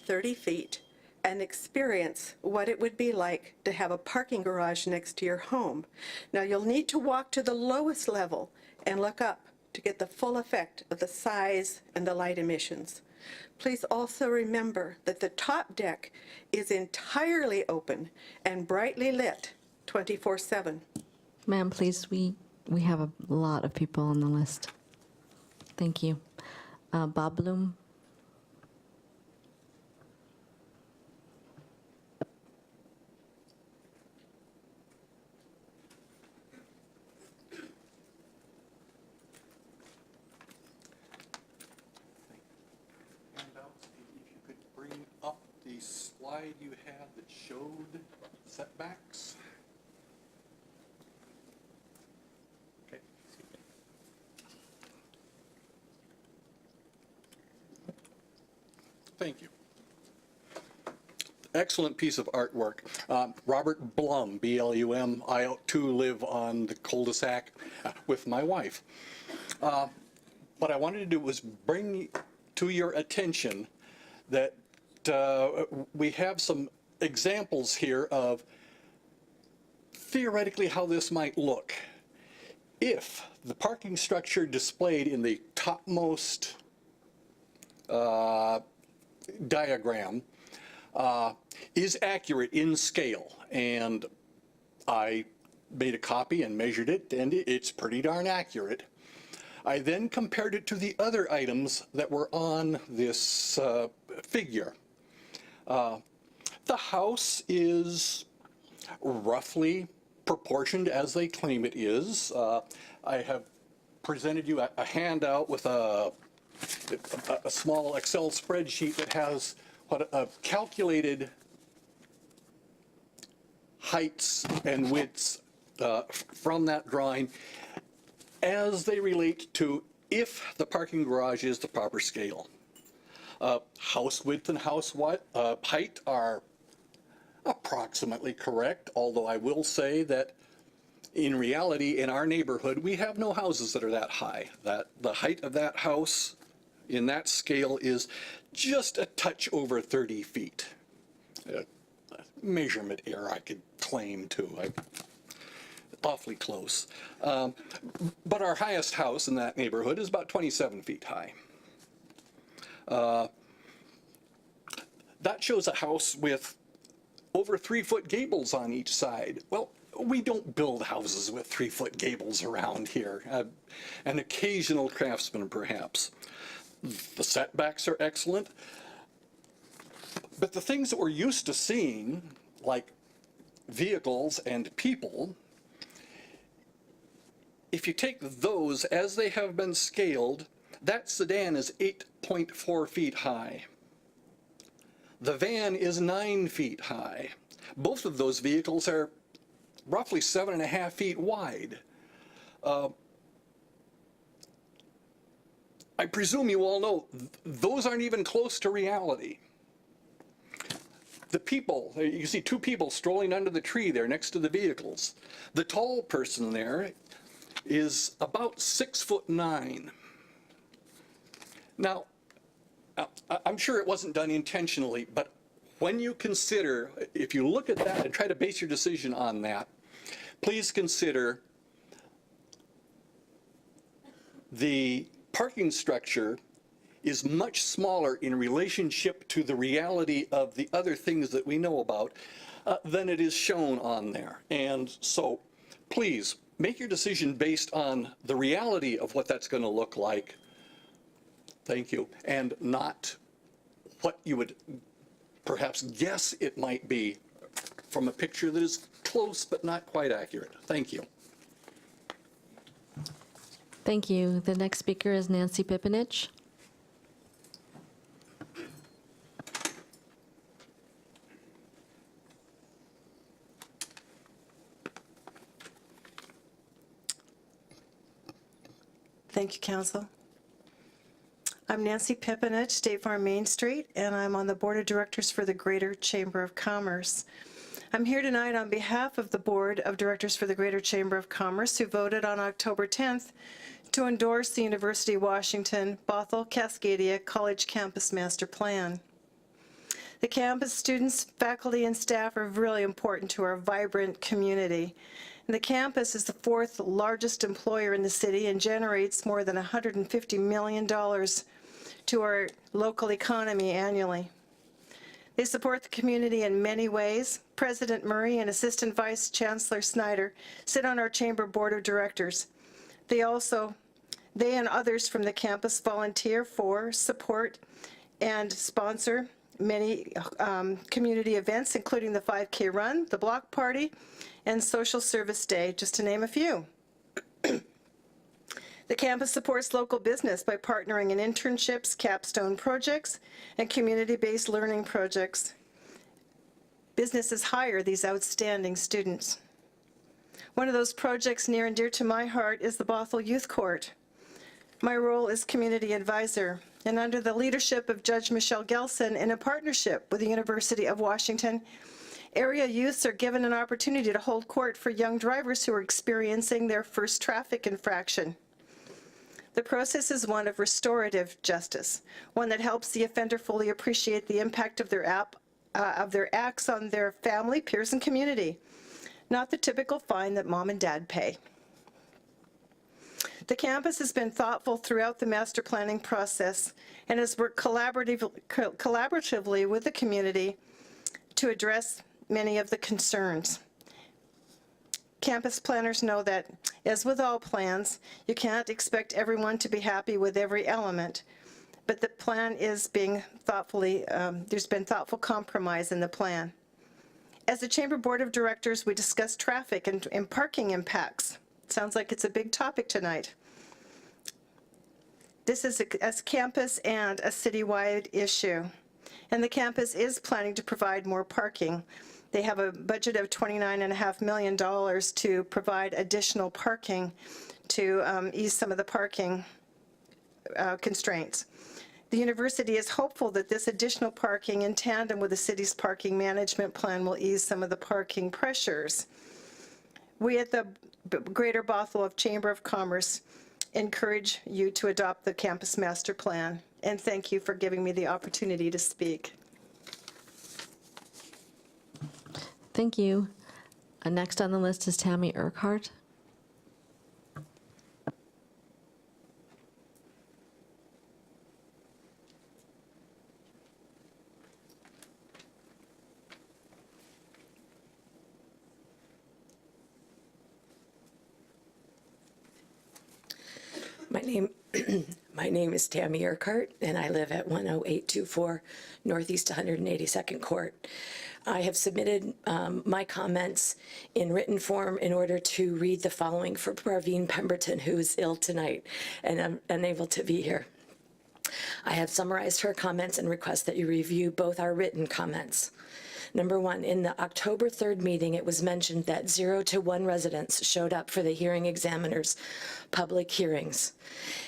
N: 30 feet and experience what it would be like to have a parking garage next to your home. Now, you'll need to walk to the lowest level and look up to get the full effect of the size and the light emissions. Please also remember that the top deck is entirely open and brightly lit 24/7.
A: Ma'am, please, we have a lot of people on the list. Thank you. Bob Bloom.
O: Handouts, if you could bring up the slide you had that showed setbacks. Okay. Thank you. Excellent piece of artwork. Robert Blum, B-L-U-M. I too live on the cul-de-sac with my wife. What I wanted to do was bring to your attention that we have some examples here of theoretically how this might look. If the parking structure displayed in the topmost diagram is accurate in scale, and I made a copy and measured it, and it's pretty darn accurate. I then compared it to the other items that were on this figure. The house is roughly proportioned as they claim it is. I have presented you a handout with a small Excel spreadsheet that has what calculated heights and widths from that drawing as they relate to if the parking garage is the proper scale. House width and house height are approximately correct, although I will say that in reality, in our neighborhood, we have no houses that are that high. That the height of that house in that scale is just a touch over 30 feet. Measurement error I could claim too. Awfully close. But our highest house in that neighborhood is about 27 feet high. That shows a house with over 3-foot gables on each side. Well, we don't build houses with 3-foot gables around here. An occasional craftsman, perhaps. The setbacks are excellent. But the things that we're used to seeing, like vehicles and people, if you take those as they have been scaled, that sedan is 8.4 feet high. The van is 9 feet high. Both of those vehicles are roughly 7.5 feet wide. I presume you all know those aren't even close to reality. The people, you see 2 people strolling under the tree there next to the vehicles. The tall person there is about 6'9". Now, I'm sure it wasn't done intentionally, but when you consider, if you look at that and try to base your decision on that, please consider the parking structure is much smaller in relationship to the reality of the other things that we know about than it is shown on there. And so please make your decision based on the reality of what that's going to look like. Thank you. And not what you would perhaps guess it might be from a picture that is close but not quite accurate. Thank you.
A: Thank you. The next speaker is Nancy Pipinich.
P: Thank you, Council. I'm Nancy Pipinich, State Farm Main Street, and I'm on the Board of Directors for the Greater Chamber of Commerce. I'm here tonight on behalf of the Board of Directors for the Greater Chamber of Commerce, who voted on October 10th to endorse the University of Washington Bothell Cascadia College Campus Master Plan. The campus students, faculty, and staff are really important to our vibrant community, And the campus is the fourth largest employer in the city and generates more than $150 million to our local economy annually. They support the community in many ways. President Murray and Assistant Vice Chancellor Snyder sit on our Chamber Board of Directors. They and others from the campus volunteer for, support, and sponsor many community events, including the 5K Run, the Block Party, and Social Service Day, just to name a few. The campus supports local business by partnering in internships, capstone projects, and community-based learning projects. Businesses hire these outstanding students. One of those projects near and dear to my heart is the Bothell Youth Court. My role is community advisor, and under the leadership of Judge Michelle Gelson, in a partnership with the University of Washington, area youths are given an opportunity to hold court for young drivers who are experiencing their first traffic infraction. The process is one of restorative justice, one that helps the offender fully appreciate the impact of their acts on their family, peers, and community, not the typical fine that mom and dad pay. The campus has been thoughtful throughout the master planning process and has worked collaboratively with the community to address many of the concerns. Campus planners know that, as with all plans, you can't expect everyone to be happy with every element, but the plan is being thoughtfully, there's been thoughtful compromise in the plan. As the Chamber Board of Directors, we discussed traffic and parking impacts. Sounds like it's a big topic tonight. This is a campus and a citywide issue, and the campus is planning to provide more parking. They have a budget of $29.5 million to provide additional parking to ease some of the parking constraints. The university is hopeful that this additional parking, in tandem with the city's parking management plan, will ease some of the parking pressures. We at the Greater Bothell Chamber of Commerce encourage you to adopt the campus master plan, and thank you for giving me the opportunity to speak.
A: Thank you. Next on the list is Tammy Urquhart.
Q: My name is Tammy Urquhart, and I live at 10824 Northeast 182nd Court. I have submitted my comments in written form in order to read the following for Praveen Pemberton, who is ill tonight and I'm unable to be here. I have summarized her comments and request that you review both our written comments. Number one, in the October 3rd meeting, it was mentioned that 0 to 1 residents showed up for the hearing examiner's public hearings.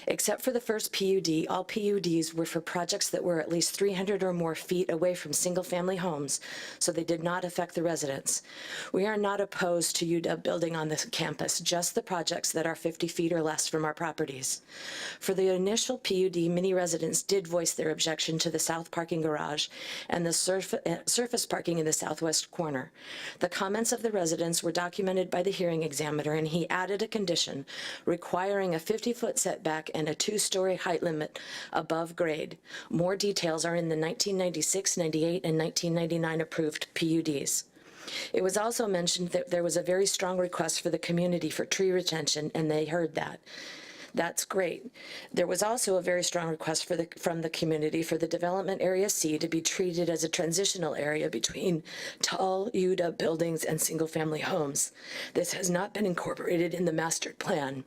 Q: Except for the first PUD, all PUDs were for projects that were at least 300 or more feet away from single-family homes, so they did not affect the residents. We are not opposed to UW building on this campus, just the projects that are 50 feet or less from our properties. For the initial PUD, many residents did voice their objection to the south parking garage and the surface parking in the southwest corner. The comments of the residents were documented by the hearing examiner, and he added a condition requiring a 50-foot setback and a 2-story height limit above grade. More details are in the 1996, 98, and 1999 approved PUDs. It was also mentioned that there was a very strong request for the community for tree retention, and they heard that. That's great. There was also a very strong request from the community for the development area C to be treated as a transitional area between tall UW buildings and single-family homes. This has not been incorporated in the master plan.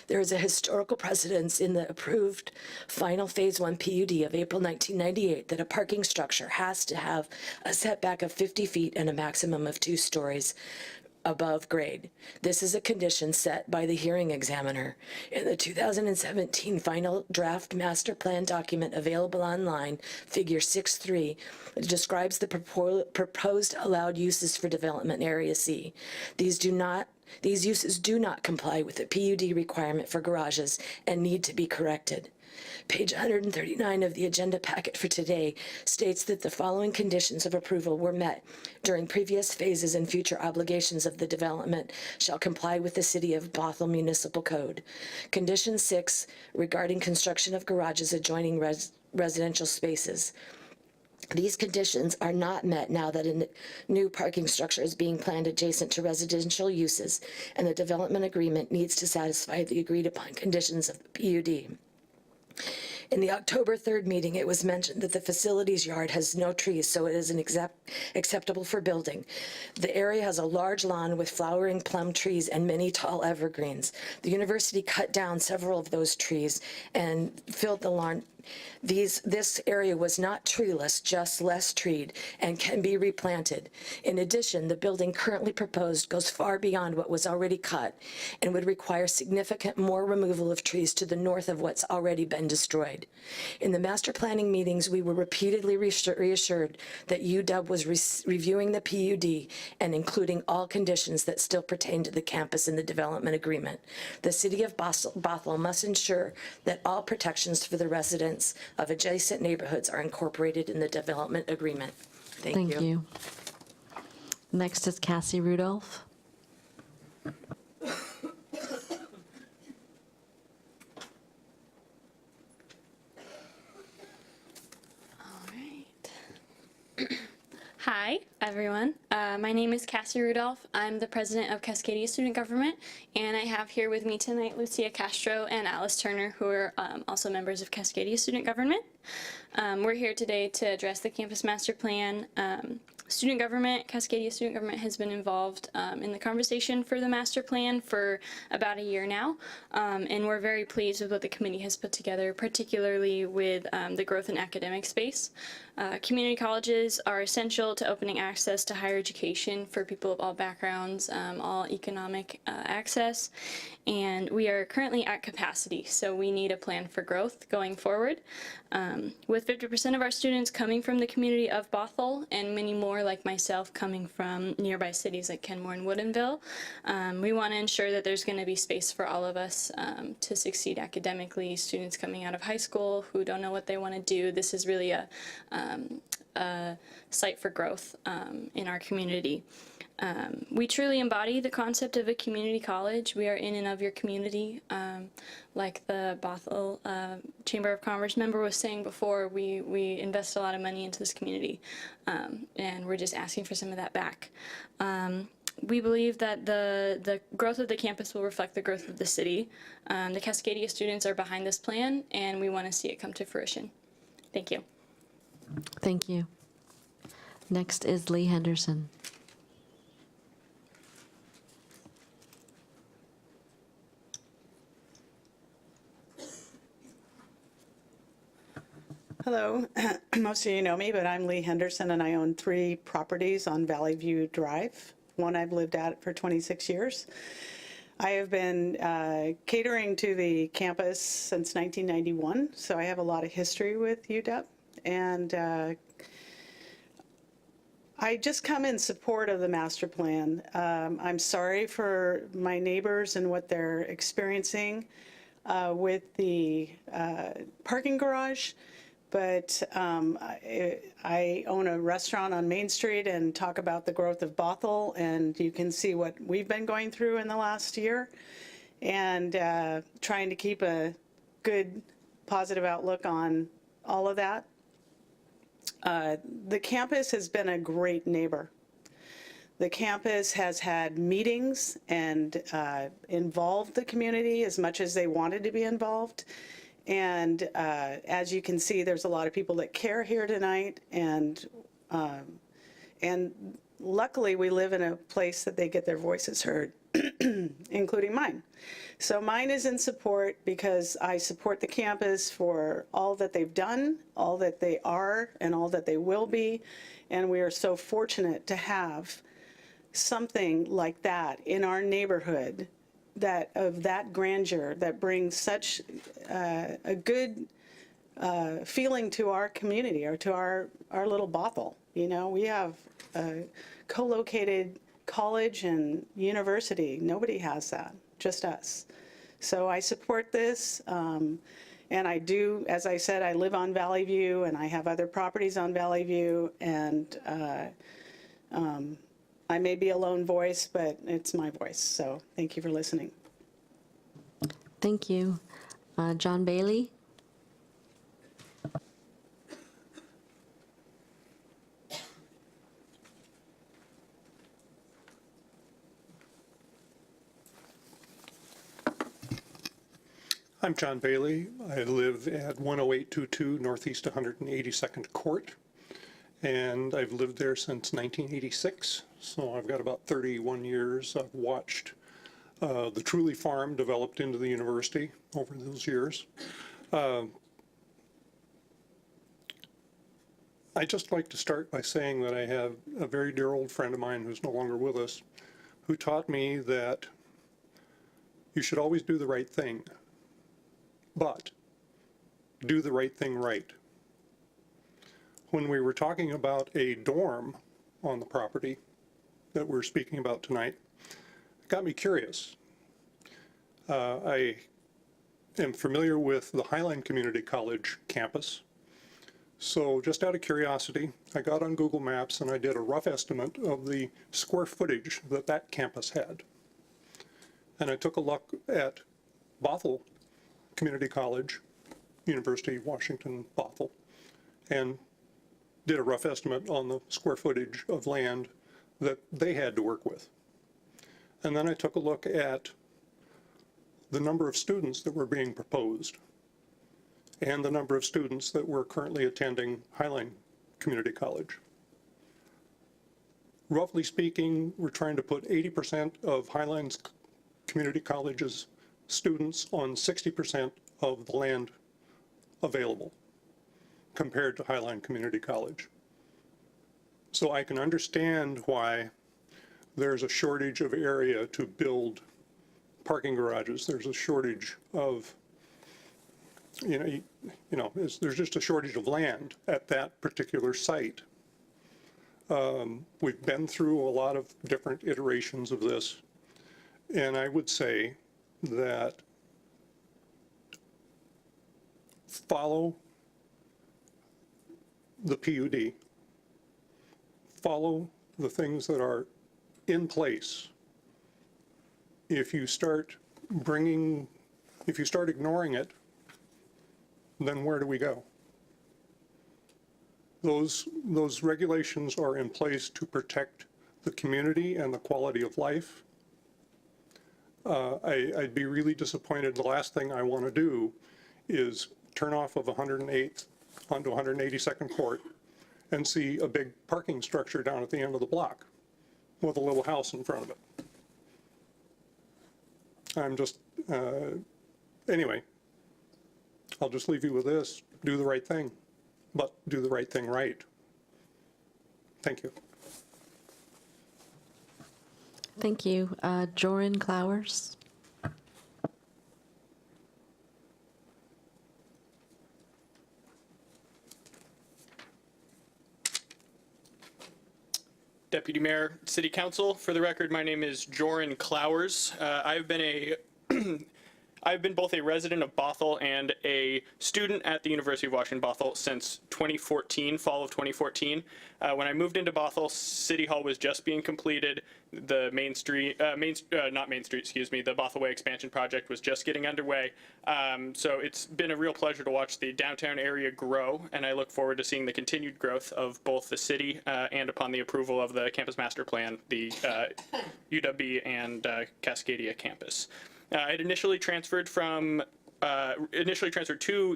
Q: There is a historical precedence in the approved final Phase 1 PUD of April 1998 that a parking structure has to have a setback of 50 feet and a maximum of 2 stories above grade. This is a condition set by the hearing examiner. In the 2017 final draft master plan document available online, figure 6.3, it describes the proposed allowed uses for development area C. These uses do not comply with the PUD requirement for garages and need to be corrected. Page 139 of the agenda packet for today states that the following conditions of approval were met during previous phases, and future obligations of the development shall comply with the City of Bothell Municipal Code. Condition 6, regarding construction of garages adjoining residential spaces. These conditions are not met now that a new parking structure is being planned adjacent to residential uses, and the development agreement needs to satisfy the agreed-upon conditions of the PUD. In the October 3rd meeting, it was mentioned that the facilities yard has no trees, so it is acceptable for building. The area has a large lawn with flowering plum trees and many tall evergreens. The university cut down several of those trees and filled the lawn. This area was not treeless, just less treed, and can be replanted. In addition, the building currently proposed goes far beyond what was already cut and would require significant more removal of trees to the north of what's already been destroyed. In the master planning meetings, we were repeatedly reassured that UW was reviewing the PUD and including all conditions that still pertain to the campus in the development agreement. The City of Bothell must ensure that all protections for the residents of adjacent neighborhoods are incorporated in the development agreement. Thank you.
A: Next is Cassie Rudolph.
R: Hi, everyone. My name is Cassie Rudolph. I'm the president of Cascadia Student Government, and I have here with me tonight Lucia Castro and Alice Turner, who are also members of Cascadia Student Government. We're here today to address the campus master plan. Student government, Cascadia Student Government has been involved in the conversation for the master plan for about a year now, and we're very pleased with what the committee has put together, particularly with the growth in academic space. Community colleges are essential to opening access to higher education for people of all backgrounds, all economic access, and we are currently at capacity, so we need a plan for growth going forward. With 50% of our students coming from the community of Bothell and many more like myself coming from nearby cities like Kenmore and Woodinville, we want to ensure that there's going to be space for all of us to succeed academically. Students coming out of high school who don't know what they want to do, this is really a site for growth in our community. We truly embody the concept of a community college. We are in and of your community. Like the Bothell Chamber of Commerce member was saying before, we invest a lot of money into this community, and we're just asking for some of that back. We believe that the growth of the campus will reflect the growth of the city. The Cascadia students are behind this plan, and we want to see it come to fruition. Thank you.
A: Thank you. Next is Lee Henderson.
S: Hello, most of you know me, but I'm Lee Henderson, and I own 3 properties on Valley View Drive. One I've lived at for 26 years. I have been catering to the campus since 1991, so I have a lot of history with UW, and I just come in support of the master plan. I'm sorry for my neighbors and what they're experiencing with the parking garage. But I own a restaurant on Main Street and talk about the growth of Bothell, and you can see what we've been going through in the last year, and trying to keep a good, positive outlook on all of that. The campus has been a great neighbor. The campus has had meetings and involved the community as much as they wanted to be involved. And as you can see, there's a lot of people that care here tonight, and luckily we live in a place that they get their voices heard, including mine. So mine is in support because I support the campus for all that they've done, all that they are, and all that they will be, and we are so fortunate to have something like that in our neighborhood, that of that grandeur, that brings such a good feeling to our community, or to our little Bothell. You know, we have a co-located college and university. Nobody has that, just us. So I support this, And I do, as I said, I live on Valley View and I have other properties on Valley View, and I may be a lone voice, but it's my voice. So thank you for listening.
A: Thank you. John Bailey?
T: I'm John Bailey. I live at 10822 Northeast 182nd Court, and I've lived there since 1986, so I've got about 31 years. I've watched the Truly Farm developed into the university over those years. I'd just like to start by saying that I have a very dear old friend of mine who's no longer with us, who taught me that you should always do the right thing, but do the right thing right. When we were talking about a dorm on the property that we're speaking about tonight, it got me curious. I am familiar with the Highline Community College campus, so just out of curiosity, I got on Google Maps and I did a rough estimate of the square footage that that campus had. And I took a look at Bothell Community College, University of Washington, Bothell, and did a rough estimate on the square footage of land that they had to work with. And then I took a look at the number of students that were being proposed and the number of students that were currently attending Highline Community College. Roughly speaking, we're trying to put 80% of Highline's Community College's students on 60% of the land available compared to Highline Community College. So I can understand why there's a shortage of area to build parking garages. There's a shortage of, there's just a shortage of land at that particular site. We've been through a lot of different iterations of this, and I would say that follow the PUD, follow the things that are in place. If you start ignoring it, then where do we go? Those regulations are in place to protect the community and the quality of life. I'd be really disappointed. The last thing I want to do is turn off of 108th onto 182nd Court and see a big parking structure down at the end of the block with a little house in front of it. I'm just, anyway, I'll just leave you with this. Do the right thing, but do the right thing right. Thank you.
A: Thank you. Joran Clowers?
U: Deputy Mayor, City Council. For the record, my name is Joran Clowers. I've been both a resident of Bothell and a student at the University of Washington Bothell since 2014, fall of 2014. When I moved into Bothell, City Hall was just being completed. The the Bothell Way expansion project was just getting underway. So it's been a real pleasure to watch the downtown area grow, and I look forward to seeing the continued growth of both the city and upon the approval of the campus master plan, the UW and Cascadia campus. I'd initially transferred to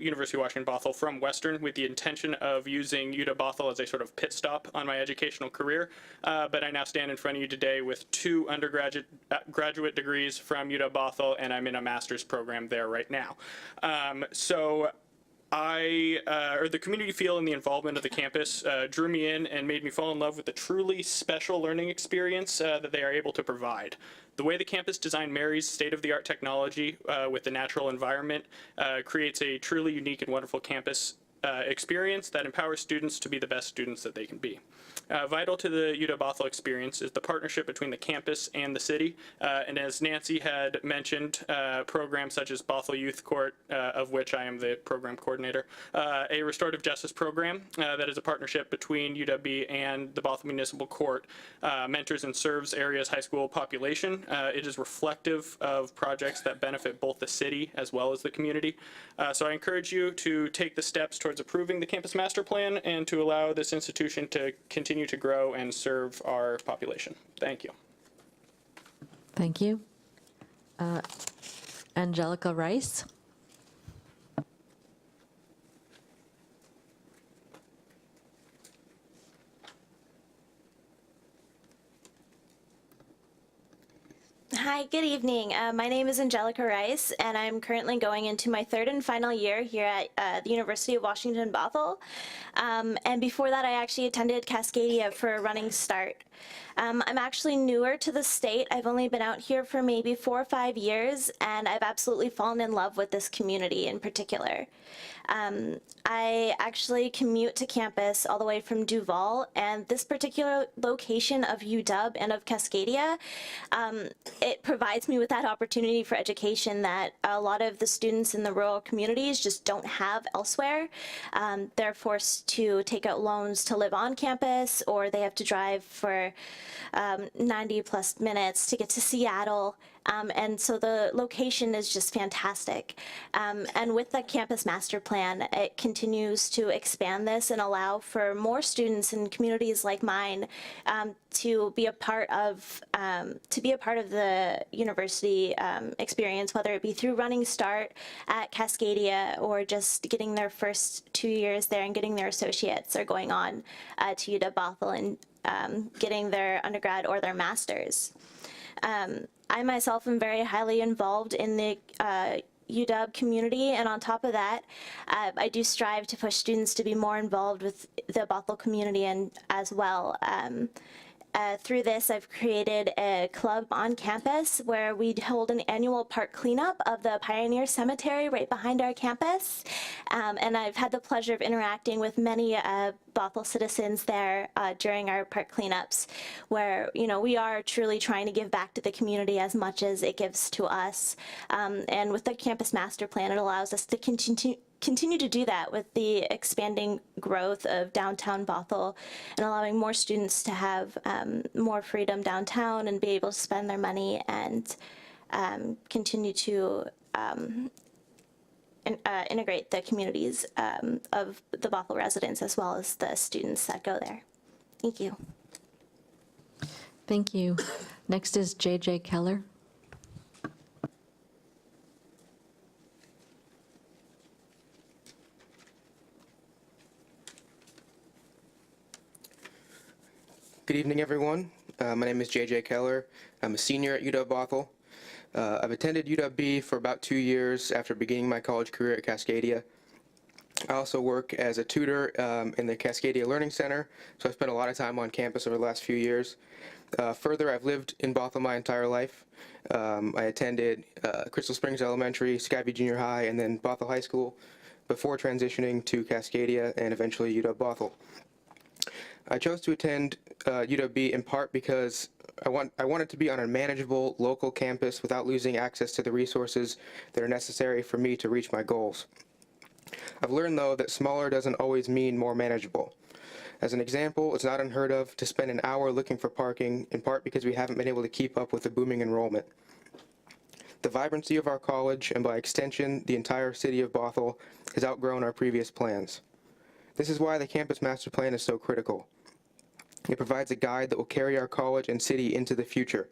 U: University of Washington Bothell from Western with the intention of using UW Bothell as a sort of pit stop on my educational career, but I now stand in front of you today with 2 graduate degrees from UW Bothell, and I'm in a master's program there right now. The community feel and the involvement of the campus drew me in and made me fall in love with the truly special learning experience that they are able to provide. The way the campus design marries state-of-the-art technology with the natural environment creates a truly unique and wonderful campus experience that empowers students to be the best students that they can be. Vital to the UW-Bothell experience is the partnership between the campus and the city. And as Nancy had mentioned, programs such as Bothell Youth Court, of which I am the program coordinator, a restorative justice program that is a partnership between UW and the Bothell Municipal Court, mentors and serves area's high school population. It is reflective of projects that benefit both the city as well as the community. So I encourage you to take the steps towards approving the campus master plan and to allow this institution to continue to grow and serve our population. Thank you.
A: Thank you. Angelica Rice.
F: Hi, good evening. My name is Angelica Rice, and I'm currently going into my third and final year here at the University of Washington, Bothell. And before that, I actually attended Cascadia for a running start. I'm actually newer to the state. I've only been out here for maybe 4 or 5 years, and I've absolutely fallen in love with this community in particular. I actually commute to campus all the way from Duval, and this particular location of UW and of Cascadia, it provides me with that opportunity for education that a lot of the students in the rural communities just don't have elsewhere. They're forced to take out loans to live on campus, or they have to drive for 90 plus minutes to get to Seattle. And so the location is just fantastic. And with the campus master plan, it continues to expand this and allow for more students in communities like mine to be a part of the university experience, whether it be through Running Start at Cascadia or just getting their first 2 years there and getting their associates or going on to UW-Bothell and getting their undergrad or their master's. I myself am very highly involved in the UW community, and on top of that, I do strive to push students to be more involved with the Bothell community and as well. Through this, I've created a club on campus where we hold an annual park cleanup of the Pioneer Cemetery right behind our campus. And I've had the pleasure of interacting with many Bothell citizens there during our park cleanups, where, you know, we are truly trying to give back to the community as much as it gives to us. And with the campus master plan, it allows us to continue to do that with the expanding growth of downtown Bothell and allowing more students to have more freedom downtown and be able to spend their money and continue to integrate the communities of the Bothell residents as well as the students that go there. Thank you.
A: Thank you. Next is JJ Keller.
V: Good evening, everyone. My name is JJ Keller. I'm a senior at UW-Bothell. I've attended UW for about 2 years after beginning my college career at Cascadia. I also work as a tutor in the Cascadia Learning Center, so I've spent a lot of time on campus over the last few years. Further, I've lived in Bothell my entire life. I attended Crystal Springs Elementary, Skyview Junior High, and then Bothell High School before transitioning to Cascadia and eventually UW-Bothell. I chose to attend UW in part because I wanted to be on a manageable local campus without losing access to the resources that are necessary for me to reach my goals. I've learned, though, that smaller doesn't always mean more manageable. As an example, it's not unheard of to spend an hour looking for parking, in part because we haven't been able to keep up with the booming enrollment. The vibrancy of our college, and by extension, the entire city of Bothell, has outgrown our previous plans. This is why the campus master plan is so critical. It provides a guide that will carry our college and city into the future.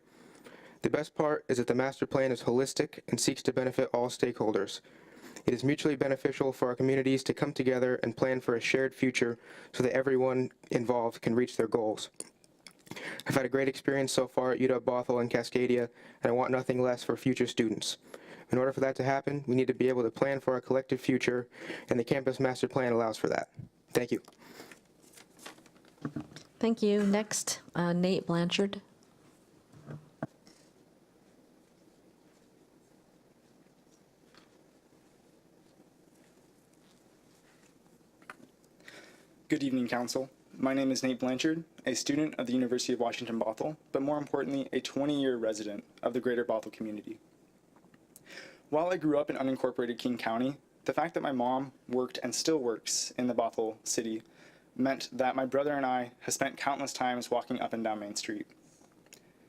V: The best part is that the master plan is holistic and seeks to benefit all stakeholders. It is mutually beneficial for our communities to come together and plan for a shared future so that everyone involved can reach their goals. I've had a great experience so far at UW-Bothell and Cascadia, and I want nothing less for future students. In order for that to happen, we need to be able to plan for our collective future, and the campus master plan allows for that. Thank you.
A: Thank you. Next, Nate Blanchard.
D: Good evening, Council. My name is Nate Blanchard, a student of the University of Washington Bothell, but more importantly, a 20-year resident of the greater Bothell community. While I grew up in unincorporated King County, the fact that my mom worked and still works in the Bothell city meant that my brother and I have spent countless times walking up and down Main Street.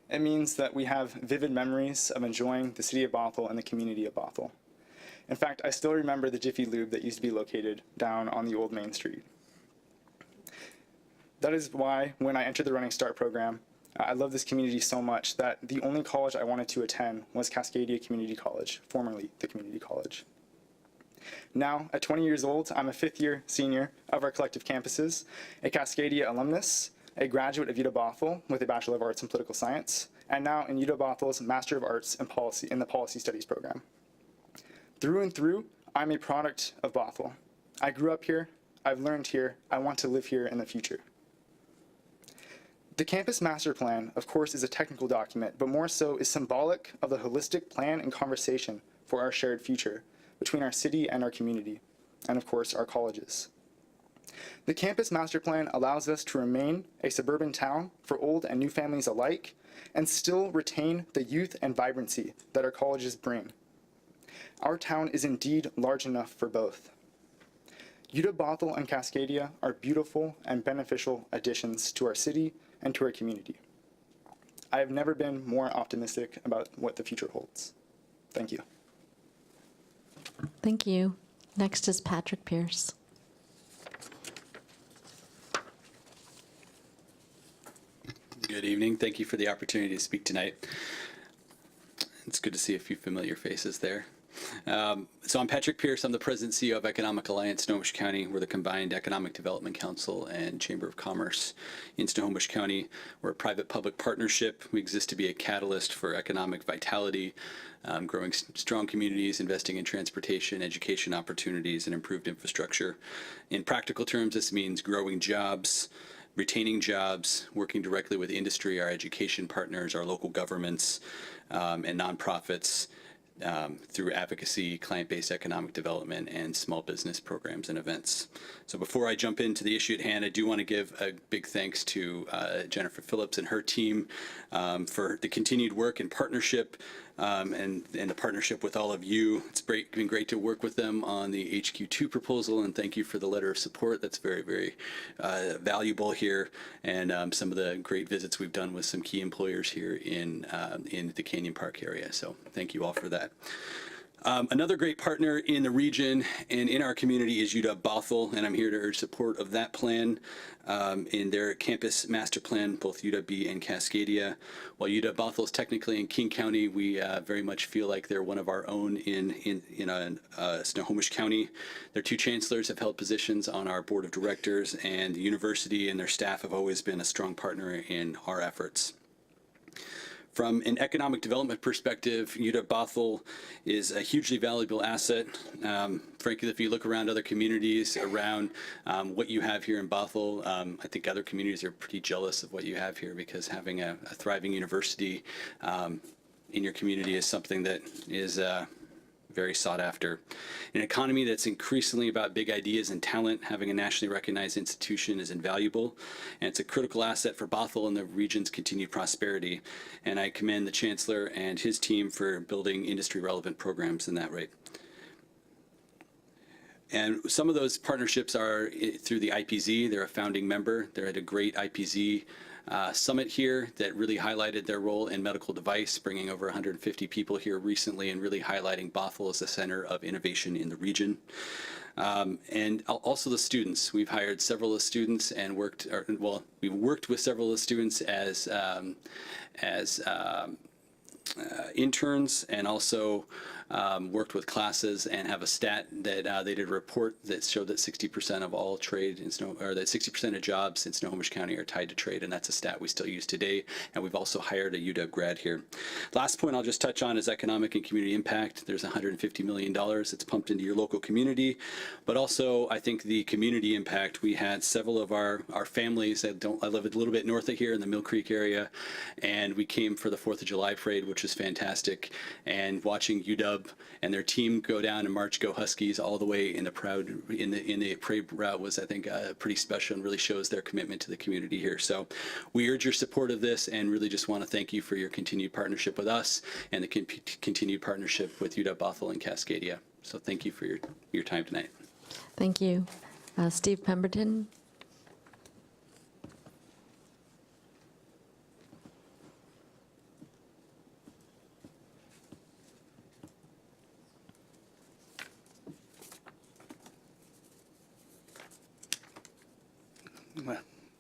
D: It means that we have vivid memories of enjoying the city of Bothell and the community of Bothell. In fact, I still remember the Jiffy Lube that used to be located down on the old Main Street. That is why, when I entered the Running Start program, I love this community so much that the only college I wanted to attend was Cascadia Community College, formerly the Community College. Now, at 20 years old, I'm a fifth-year senior of our collective campuses, a Cascadia alumnus, a graduate of UW-Bothell with a Bachelor of Arts in Political Science, and now in UW-Bothell's Master of Arts in Policy in the Policy Studies program. Through and through, I'm a product of Bothell. I grew up here, I've learned here, I want to live here in the future. The campus master plan, of course, is a technical document, but more so is symbolic of the holistic plan and conversation for our shared future between our city and our community, and of course, our colleges. The campus master plan allows us to remain a suburban town for old and new families alike, and still retain the youth and vibrancy that our colleges bring. Our town is indeed large enough for both. UW-Bothell and Cascadia are beautiful and beneficial additions to our city and to our community. I have never been more optimistic about what the future holds. Thank you.
A: Thank you. Next is Patrick Pierce.
E: Good evening. Thank you for the opportunity to speak tonight. It's good to see a few familiar faces there. So I'm Patrick Pierce. I'm the President and CEO of Economic Alliance Snohomish County. We're the combined Economic Development Council and Chamber of Commerce in Snohomish County. We're a private-public partnership. We exist to be a catalyst for economic vitality, growing strong communities, investing in transportation, education opportunities, and improved infrastructure. In practical terms, this means growing jobs, retaining jobs, working directly with industry, our education partners, our local governments, and nonprofits, through advocacy, client-based economic development, and small business programs and events. So before I jump into the issue at hand, I do want to give a big thanks to Jennifer Phillips and her team for the continued work and partnership, and the partnership with all of you. It's been great to work with them on the HQ2 proposal, and thank you for the letter of support. That's very, very valuable here, and some of the great visits we've done with some key employers here in the Canyon Park area. So thank you all for that. Another great partner in the region and in our community is UW-Bothell, and I'm here to urge support of that plan in their campus master plan, both UW-B and Cascadia. While UW-Bothell is technically in King County, we very much feel like they're one of our own in Snohomish County. Their two chancellors have held positions on our board of directors, and the university and their staff have always been a strong partner in our efforts. From an economic development perspective, UW-Bothell is a hugely valuable asset. Frankly, if you look around other communities around what you have here in Bothell, I think other communities are pretty jealous of what you have here, because having a thriving university in your community is something that is very sought after. In an economy that's increasingly about big ideas and talent, having a nationally recognized institution is invaluable, and it's a critical asset for Bothell and the region's continued prosperity. And I commend the Chancellor and his team for building industry-relevant programs in that rate. And some of those partnerships are through the IPZ. They're a founding member. They're at a great IPZ summit here that really highlighted their role in medical device, bringing over 150 people here recently and really highlighting Bothell as the center of innovation in the region. And also the students. We've hired several of the students and we've worked with several of the students as interns, and also worked with classes, and have a stat that they did a report that showed that 60% of all trade in that 60% of jobs in Snohomish County are tied to trade, and that's a stat we still use today. And we've also hired a UW grad here. Last point I'll just touch on is economic and community impact. There's $150 million that's pumped into your local community, but also I think the community impact. We had several of our families that I live a little bit north of here in the Mill Creek area, and we came for the 4th of July parade, which was fantastic. And watching UW UW and their team go down and march Go Huskies all the way in the parade route was, I think, pretty special and really shows their commitment to the community here. So we urge your support of this and really just want to thank you for your continued partnership with us and the continued partnership with UW Bothell and Cascadia. So thank you for your time tonight.
A: Thank you. Steve Pemberton.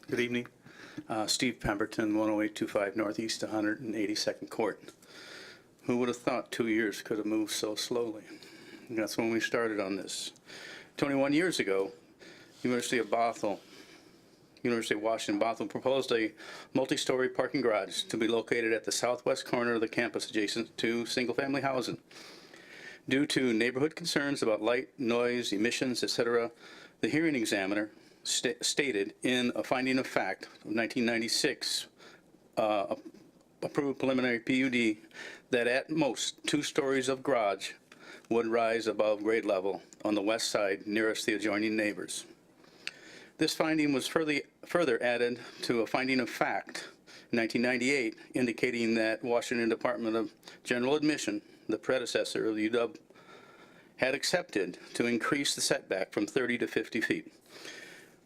G: Good evening. Steve Pemberton, 10825 Northeast 182nd Court. Who would have thought 2 years could have moved so slowly? And that's when we started on this. 21 years ago, University of Washington Bothell proposed a multi-story parking garage to be located at the southwest corner of the campus adjacent to single-family housing. Due to neighborhood concerns about light, noise, emissions, etc., the hearing examiner stated in a finding of fact of 1996 approved preliminary PUD that at most 2 stories of garage would rise above grade level on the west side nearest the adjoining neighbors. This finding was further added to a finding of fact in 1998 indicating that Washington Department of General Admission, the predecessor of the UW, had accepted to increase the setback from 30 to 50 feet.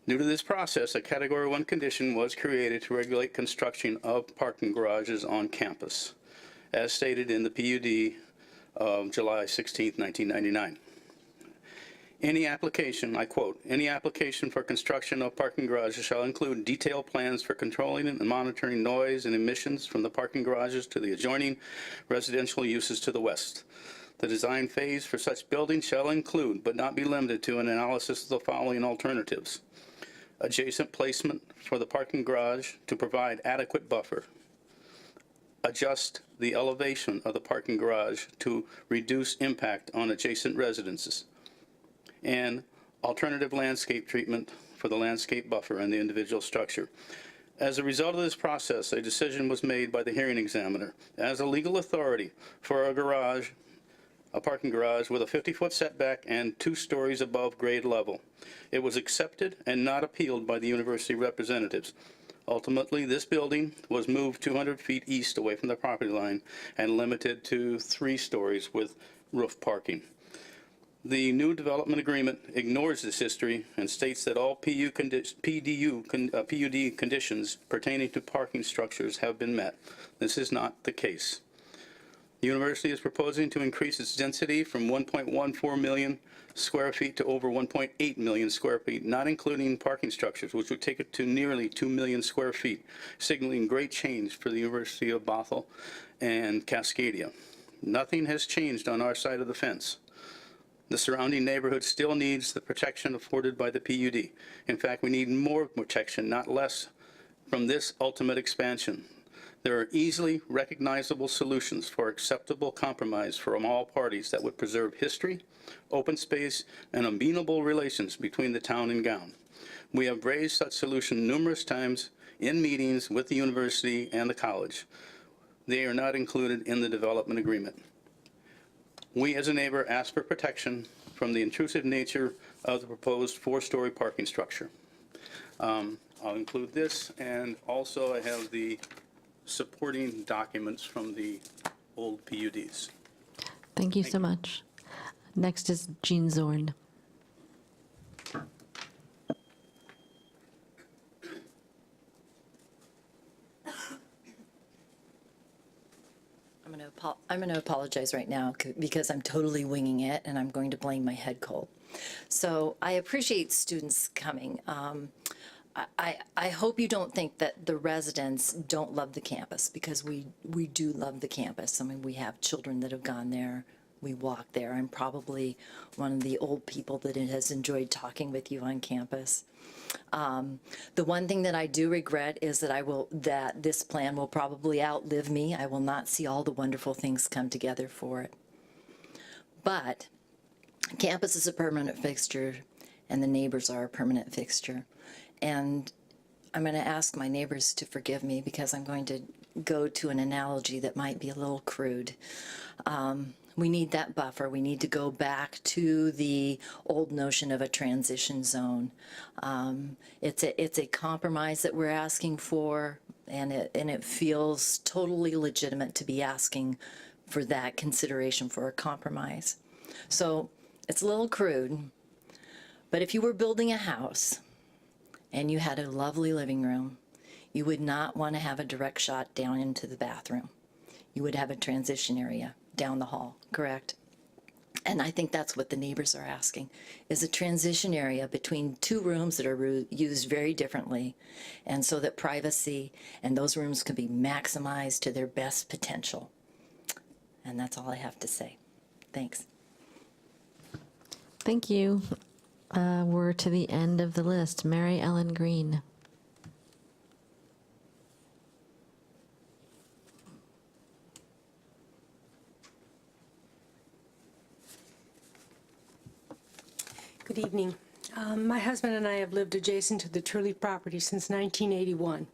G: Due to this process, a Category 1 condition was created to regulate construction of parking garages on campus, as stated in the PUD of July 16, 1999. Any application, I quote, any application for construction of parking garages shall include detailed plans for controlling and monitoring noise and emissions from the parking garages to the adjoining residential uses to the west. The design phase for such buildings shall include, but not be limited to, an analysis of the following alternatives. Adjacent placement for the parking garage to provide adequate buffer. Adjust the elevation of the parking garage to reduce impact on adjacent residences. And alternative landscape treatment for the landscape buffer and the individual structure. As a result of this process, a decision was made by the hearing examiner as a legal authority for a parking garage with a 50-foot setback and 2 stories above grade level. It was accepted and not appealed by the university representatives. Ultimately, this building was moved 200 feet east away from the property line and limited to 3 stories with roof parking. The new development agreement ignores this history and states that all PUD conditions pertaining to parking structures have been met. This is not the case. The university is proposing to increase its density from 1.14 million square feet to over 1.8 million square feet, not including parking structures, which would take it to nearly 2 million square feet, signaling great change for the University of Bothell and Cascadia. Nothing has changed on our side of the fence. The surrounding neighborhood still needs the protection afforded by the PUD. In fact, we need more protection, not less, from this ultimate expansion. There are easily recognizable solutions for acceptable compromise from all parties that would preserve history, open space, and amenable relations between the town and Guinn. We have raised such solutions numerous times in meetings with the university and the college. They are not included in the development agreement. We as a neighbor ask for protection from the intrusive nature of the proposed 4-story parking structure. I'll include this, and also I have the supporting documents from the old PUDs.
A: Thank you so much. Next is Jean Zorn.
H: I'm going to apologize right now because I'm totally winging it and I'm going to blame my head cold. So I appreciate students coming. I hope you don't think that the residents don't love the campus, because we do love the campus. I mean, we have children that have gone there. We walk there. I'm probably one of the old people that has enjoyed talking with you on campus. The one thing that I do regret is that this plan will probably outlive me. I will not see all the wonderful things come together for it. But campus is a permanent fixture, and the neighbors are a permanent fixture. And I'm going to ask my neighbors to forgive me because I'm going to go to an analogy that might be a little crude. We need that buffer. We need to go back to the old notion of a transition zone. It's a compromise that we're asking for, and it feels totally legitimate to be asking for that consideration for a compromise. So it's a little crude, but if you were building a house and you had a lovely living room, you would not want to have a direct shot down into the bathroom. You would have a transition area down the hall, correct? And I think that's what the neighbors are asking, is a transition area between two rooms that are used very differently, and so that privacy and those rooms can be maximized to their best potential. And that's all I have to say. Thanks.
A: Thank you. We're to the end of the list. Mary Ellen Green.
C: Good evening. My husband and I have lived adjacent to the Turley property since 1981.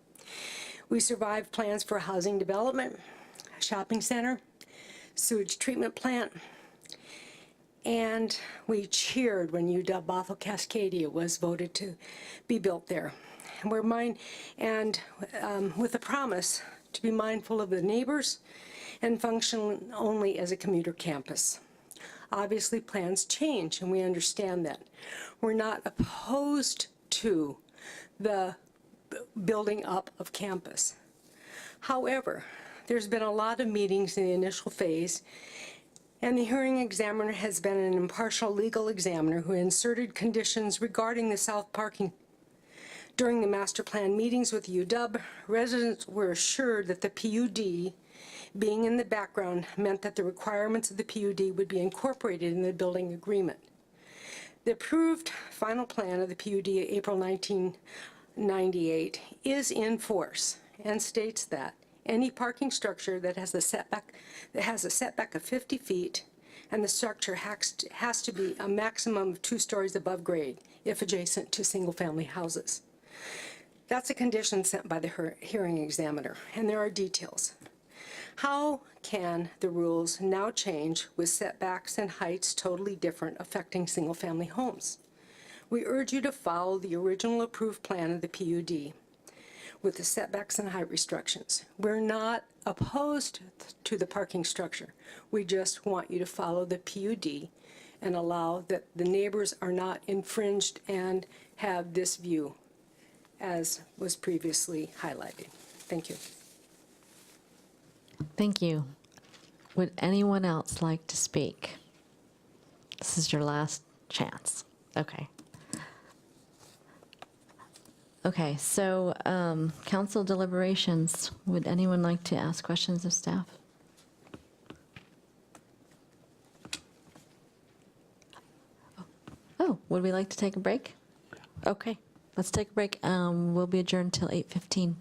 C: We survived plans for a housing development, a shopping center, sewage treatment plant, and we cheered when UW Bothell Cascadia was voted to be built there. And with a promise to be mindful of the neighbors and function only as a commuter campus. Obviously, plans change, and we understand that. We're not opposed to the building up of campus. However, there's been a lot of meetings in the initial phase, and the hearing examiner has been an impartial legal examiner who inserted conditions regarding the south parking. During the master plan meetings with UW, residents were assured that the PUD being in the background meant that the requirements of the PUD would be incorporated in the building agreement. The approved final plan of the PUD April 1998 is in force and states that any parking structure that has a setback of 50 feet and the structure has to be a maximum of 2 stories above grade if adjacent to single-family houses. That's a condition sent by the hearing examiner, and there are details. How can the rules now change with setbacks and heights totally different affecting single-family homes? We urge you to follow the original approved plan of the PUD with the setbacks and height restrictions. We're not opposed to the parking structure. We just want you to follow the PUD and allow that the neighbors are not infringed and have this view as was previously highlighted. Thank you.
A: Thank you. Would anyone else like to speak? This is your last chance. Okay. Okay, so council deliberations. Would anyone like to ask questions of staff? Oh, would we like to take a break? Okay, let's take a break. We'll be adjourned till 8:15.